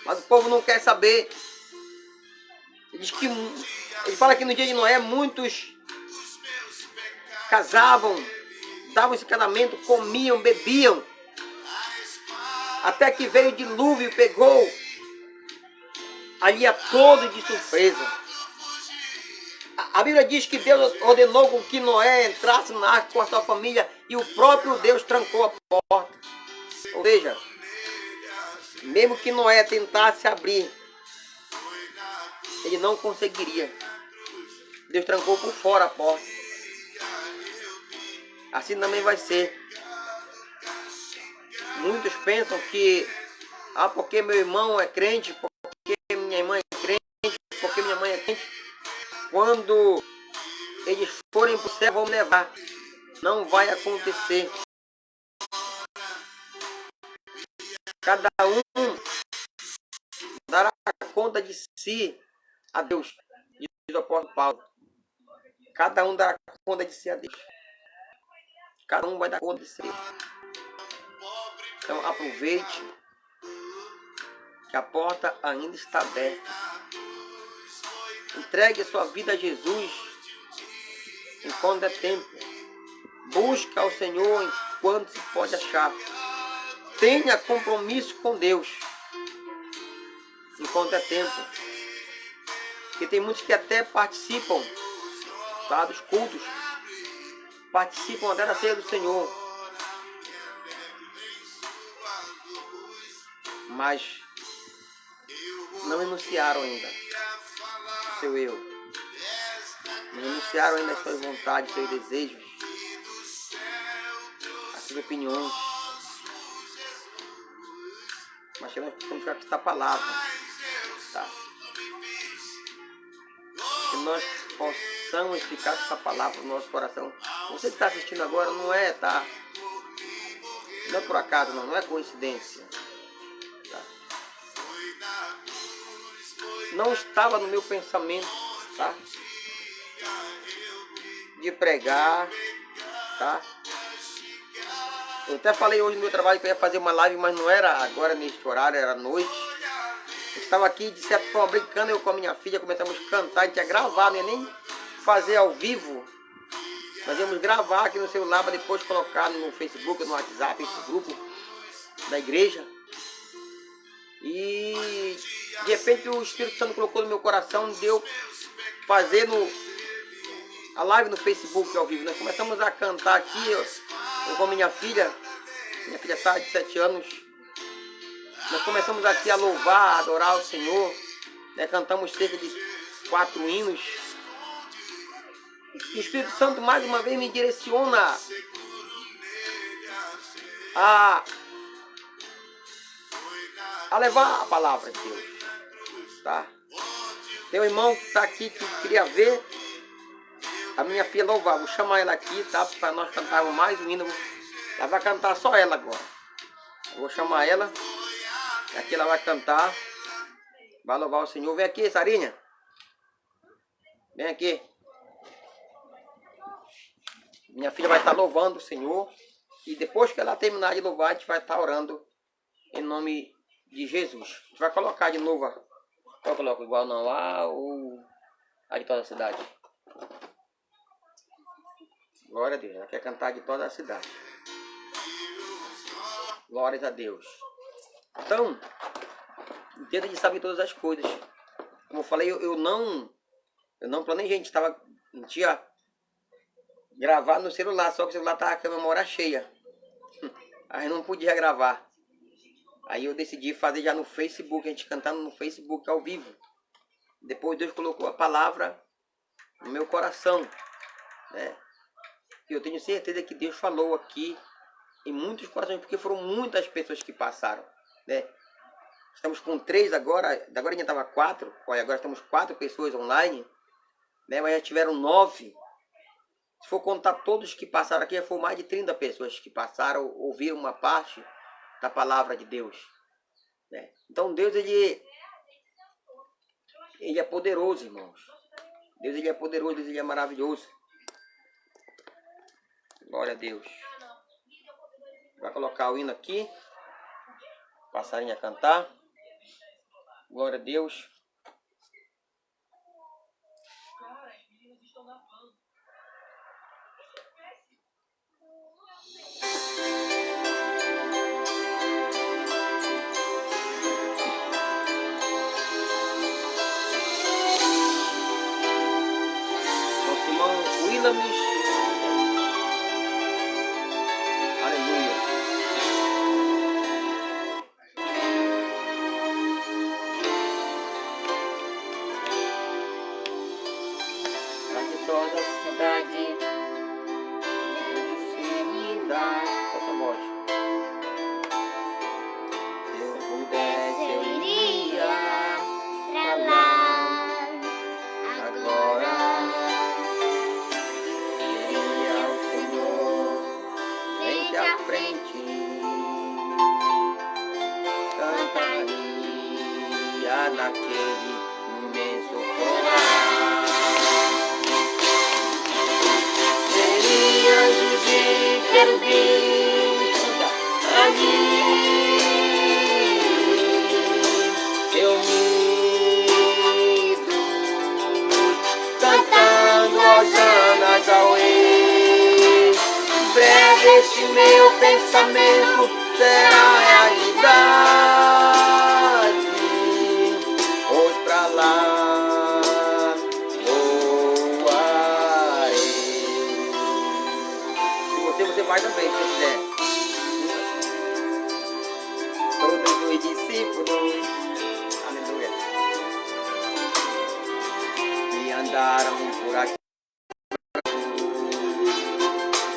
Mas o povo não quer saber. Ele fala que no dia de Noé muitos casavam, davam esse casamento, comiam, bebiam. Até que veio o dilúvio e pegou ali a todo de surpresa. A Bíblia diz que Deus ordenou que Noé entrasse na arca com a sua família e o próprio Deus trancou a porta. Ou seja, mesmo que Noé tentasse abrir, ele não conseguiria. Deus trancou por fora a porta. Assim também vai ser. Muitos pensam que porque meu irmão é crente, porque minha irmã é crente, porque minha mãe é crente, quando eles forem para o céu vão me levar. Não vai acontecer. Cada um dará conta de si a Deus, diz o apóstolo Paulo. Cada um dará conta de si a Deus. Cada um vai dar conta de si. Então aproveite que a porta ainda está aberta. Entregue a sua vida a Jesus enquanto é tempo. Busque ao Senhor enquanto se pode achar. Tenha compromisso com Deus enquanto é tempo. Porque tem muitos que até participam, tá, dos cultos, participam até da ceia do Senhor, mas não renunciaram ainda o seu eu, não renunciaram ainda as suas vontades, seus desejos, as suas opiniões. Mas que nós precisamos ficar com essa palavra, tá? Que nós possamos ficar com essa palavra no nosso coração. Você que está assistindo agora não é, tá? Não é por acaso, não é coincidência. Tá? Não estava no meu pensamento, tá? De pregar, tá? Eu até falei hoje no meu trabalho que eu ia fazer uma live, mas não era agora neste horário, era à noite. Eu estava aqui, de certa forma, brincando, eu com a minha filha, começamos a cantar, a gente ia gravar, não ia nem fazer ao vivo. Nós íamos gravar aqui no celular para depois colocar no Facebook, no WhatsApp, no grupo da igreja. E de repente o Espírito Santo colocou no meu coração, deu fazer a live no Facebook ao vivo. Nós começamos a cantar aqui, eu com minha filha Sara de 7 anos. Nós começamos aqui a louvar, a adorar o Senhor, né? Cantamos cerca de 4 hinos. E o Espírito Santo mais uma vez me direciona a levar a palavra de Deus, tá? Tem um irmão que está aqui que queria ver a minha filha louvar. Vou chamar ela aqui, tá? Para nós cantarmos mais um hino. Ela vai cantar só ela agora. Eu vou chamar ela. Aqui ela vai cantar. Vai louvar o Senhor. Vem aqui, Sarinha. Vem aqui. Minha filha vai estar louvando o Senhor. E depois que ela terminar de louvar, a gente vai estar orando em nome de Jesus. A gente vai colocar de novo. Eu coloco igual não lá ou a de toda a cidade. Glória a Deus. Ela quer cantar de toda a cidade. Glórias a Deus. Então, entenda de saber todas as coisas. Como eu falei, eu não planejei. A gente ia gravar no celular, só que o celular estava com a memória cheia. Aí não podia gravar. Aí eu decidi fazer já no Facebook, a gente cantando no Facebook ao vivo. Depois Deus colocou a palavra no meu coração, né? E eu tenho certeza que Deus falou aqui em muitos corações, porque foram muitas pessoas que passaram, né? Estamos com 3 agora a gente estava 4, olha, agora estamos 4 pessoas online, né? Mas já tiveram 9. Se for contar todos que passaram aqui, já foram mais de 30 pessoas que passaram, ouviram uma parte da palavra de Deus, né? Então Deus, ele é poderoso, irmãos. Deus, ele é poderoso, Deus, ele é maravilhoso. Glória a Deus. Vai colocar o hino aqui. Passarinho a cantar. Glória a Deus. Nosso irmão Willamis. Aleluia. Pra que toda a cidade se linda. Solta a voz. Se eu pudesse, eu iria pra lá. Agora iria ao Senhor frente a frente, cantaria naquele imenso coral. Teria anjos e querubins ali, reunidos, cantando hosanas ao Rei. Breve este meu pensamento será realidade. Pois pra lá andaram por aqui.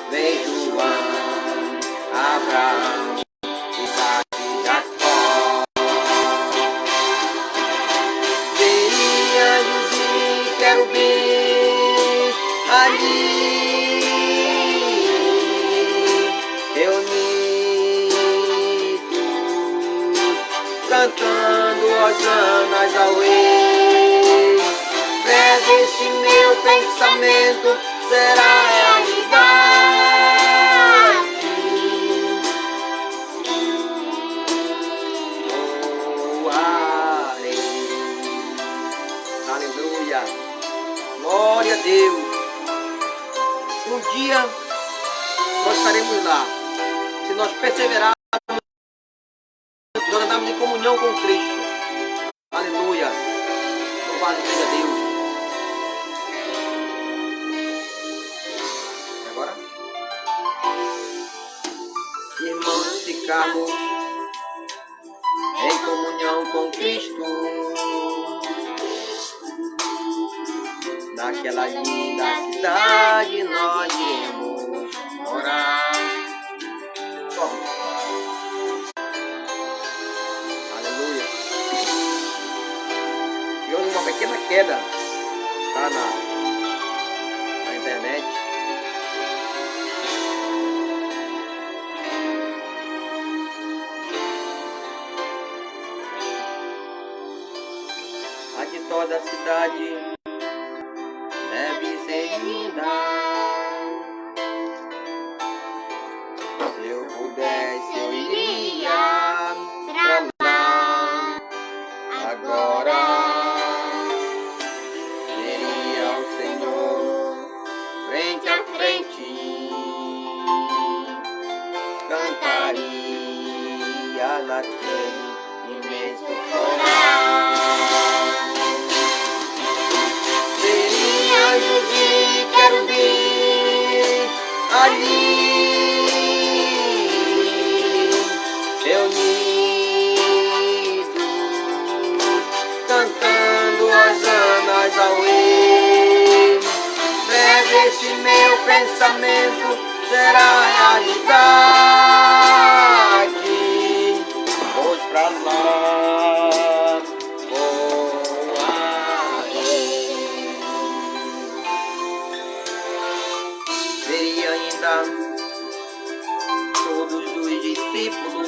Vem João, Abraão, Isaac e Jacó. Vem anjos e querubins ali, reunidos, cantando hosanas ao Rei. Breve este meu pensamento será realidade. Aleluia. Glória a Deus. Um dia nós estaremos lá. Se nós perseverarmos, nós andarmos em comunhão com Cristo. Aleluia. Louvado seja Deus. E agora? Irmãos, ficarmos em comunhão com Cristo, naquela linda cidade nós iremos morar. Aleluia. E houve uma pequena queda tá na internet. A de toda a cidade deve ser linda. Se eu pudesse, eu iria pra lá. Agora veria o Senhor frente a frente, cantaria naquele imenso coral. Anjos e querubins ali, reunidos, cantando hosanas ao Rei. Breve este meu pensamento será realidade. Pois pra lá veria ainda todos os discípulos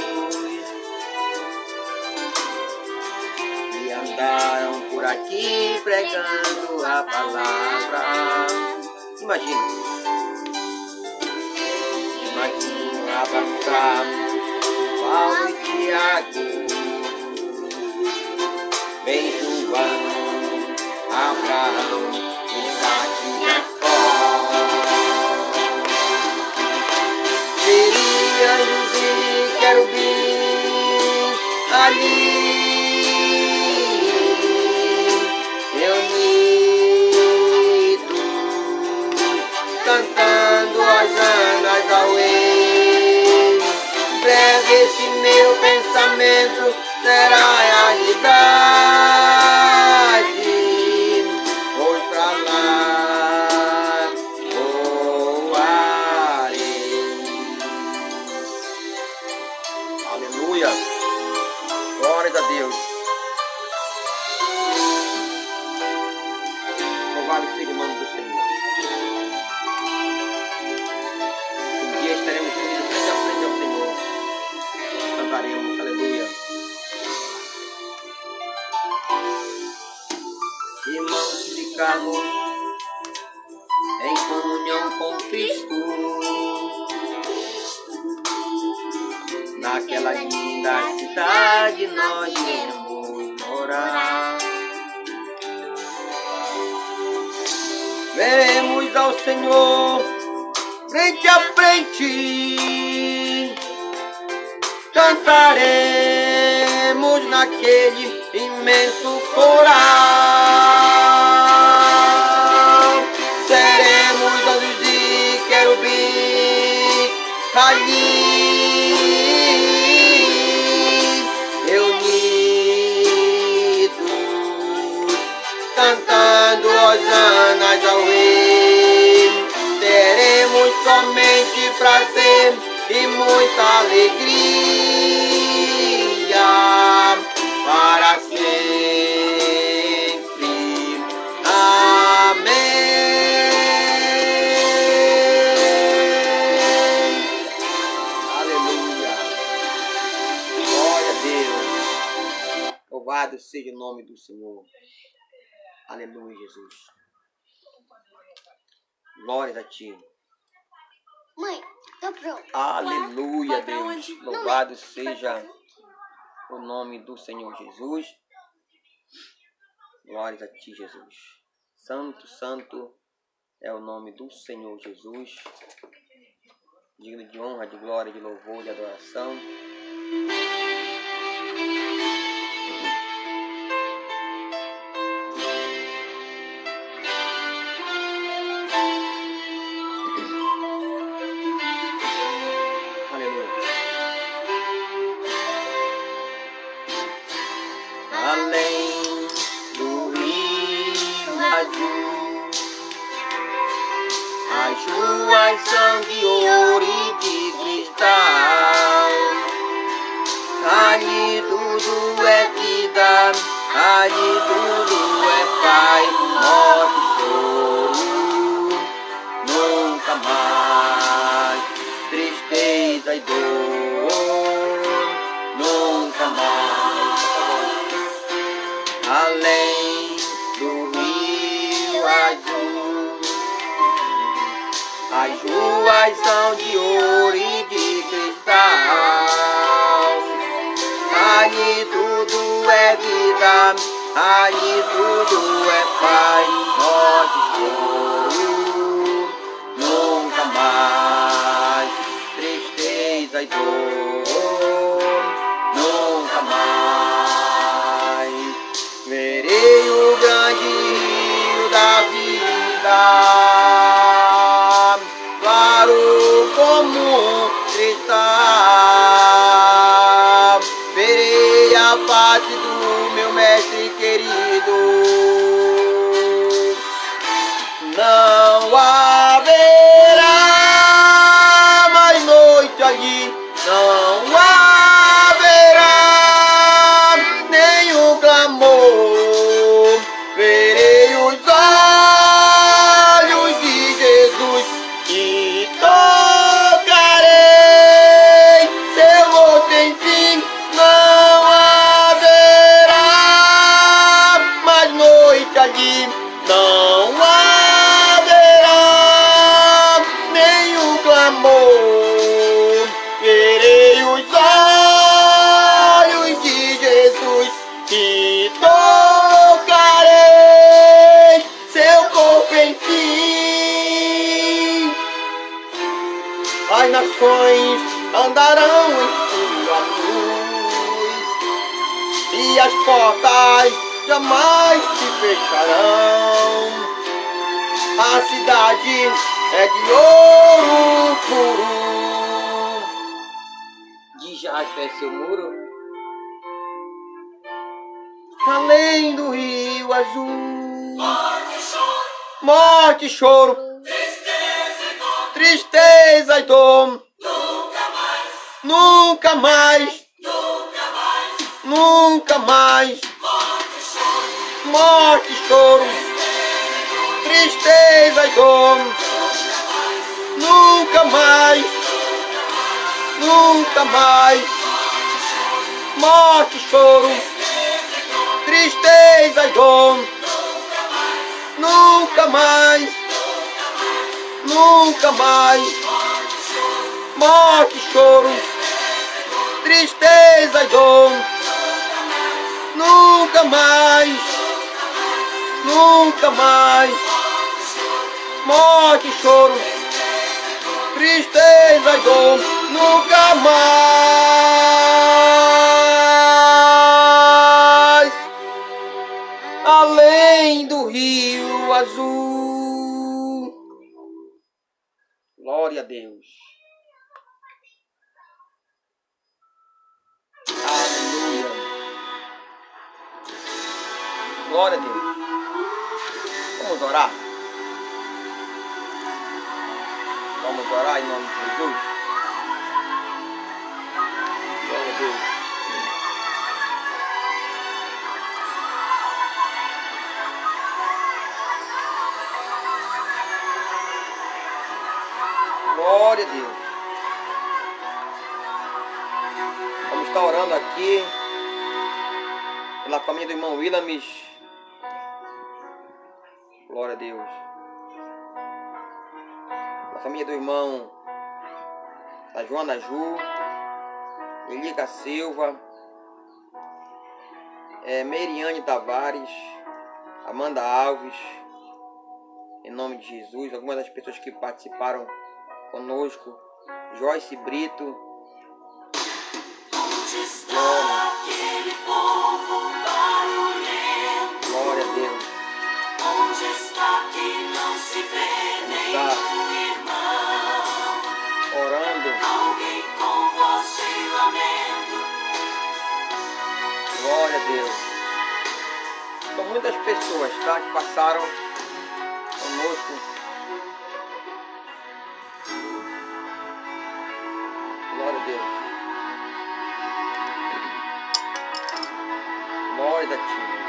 que andaram por aqui pregando a palavra. Imagina abraçar Paulo e Tiago, vem João, Abraão, Isaac e Jacó. Veria anjos e querubins ali, reunidos, cantando hosanas ao Rei. Breve esse meu pensamento será realidade. Pois pra lá voarei. Aleluia. Glória a Deus. Louvado seja o nome do Senhor. Um dia estaremos unidos frente a frente ao Senhor. Cantaremos, aleluia. Irmãos, ficamos em comunhão com Cristo, naquela linda cidade nós iremos morar. Vemos ao Senhor frente a frente, cantaremos naquele imenso coral. Seremos anjos e querubins ali, reunidos, cantando hosanas ao Rei. Teremos somente prazer e muita alegria para sempre. Amém. Aleluia. Glória a Deus. Louvado seja o nome do Senhor. Aleluia, Jesus. Glória a Ti. Mãe, tô pronto. Aleluia, Vai pra Deus. onde? Louvado seja o nome do Senhor Jesus. Glória a Ti, Jesus. Santo, santo é o nome do Senhor Jesus. Digno de honra, de glória, de louvor, de adoração. Além do rio azul, as ruas são de ouro e de cristal. Ali tudo é vida, ali tudo é paz, morte e choro, nunca mais tristeza e dor, nunca mais. Além do rio azul, as ruas são de ouro e de cristal. Ali tudo é vida, ali tudo é paz, morte e choro, nunca mais tristeza e dor, nunca mais. Verei o grande rio da vida, claro como cristal. Verei a face do meu mestre querido. Não haverá mais noite ali, não haverá nenhum clamor. Verei os olhos de Jesus e tocarei seu rosto, enfim. Não haverá mais noite ali, não haverá nenhum clamor. Verei os olhos de Jesus e tocarei seu corpo, enfim. As nações andarão em sua luz e as portas jamais se fecharão. A cidade é de ouro puro, de jaspe é seu muro. Além do rio azul, morte e choro, tristeza e dor, nunca mais, nunca mais, morte e choro, tristeza e dor, nunca mais, nunca mais, morte e choro, tristeza e dor, nunca mais, nunca mais, morte e choro, tristeza e dor, nunca mais, nunca mais, morte e choro, tristeza e dor, nunca mais. Além do rio azul. Glória a Deus. Aleluia. Glória a Deus. Vamos orar? Vamos orar em nome de Jesus? Glória a Deus. Glória a Deus. Vamos estar orando aqui pela família do irmão Willamis. Glória a Deus. Pela família do irmão da Joana Ju, Elica Silva, Meriane Tavares, Amanda Alves, em nome de Jesus. Algumas das pessoas que participaram conosco, Joyce Brito. Glória a Deus. Onde está que não se vê nenhum irmão? Orando. Alguém com voz de lamento. Glória a Deus. São muitas pessoas, tá, que passaram conosco. Glória a Deus. Glória a Ti, meu Deus.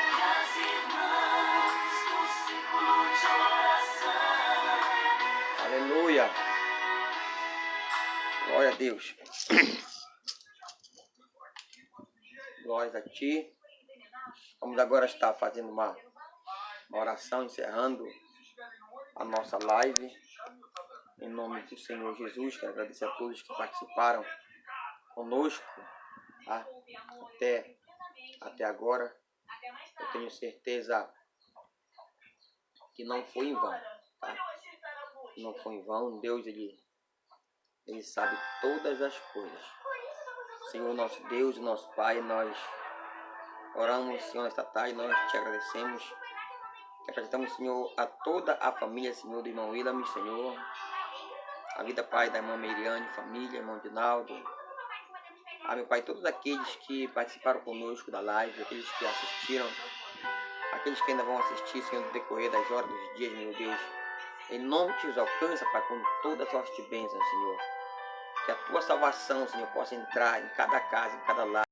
E as irmãs no círculo de oração. Aleluia. Glória a Deus. Glória a Ti. Vamos agora estar fazendo uma oração, encerrando a nossa live. Em nome do Senhor Jesus, quero agradecer a todos que participaram conosco, tá? Até agora. Eu tenho certeza que não foi em vão, tá? Não foi em vão. Deus, Ele sabe todas as coisas. Senhor, nosso Deus, nosso Pai, nós oramos, Senhor, nesta tarde, nós te agradecemos. Apresentamos, Senhor, a toda a família, Senhor, do irmão Willamis, Senhor. A vida, Pai, da irmã Meriane, família, irmão Dinaldo. Meu Pai, todos aqueles que participaram conosco da live, aqueles que assistiram, aqueles que ainda vão assistir, Senhor, no decorrer das horas, dos dias, meu Deus. Em nome de Jesus, alcança, Pai, com toda sorte de bênção, Senhor. Que a Tua salvação, Senhor, possa entrar em cada casa, em cada lar.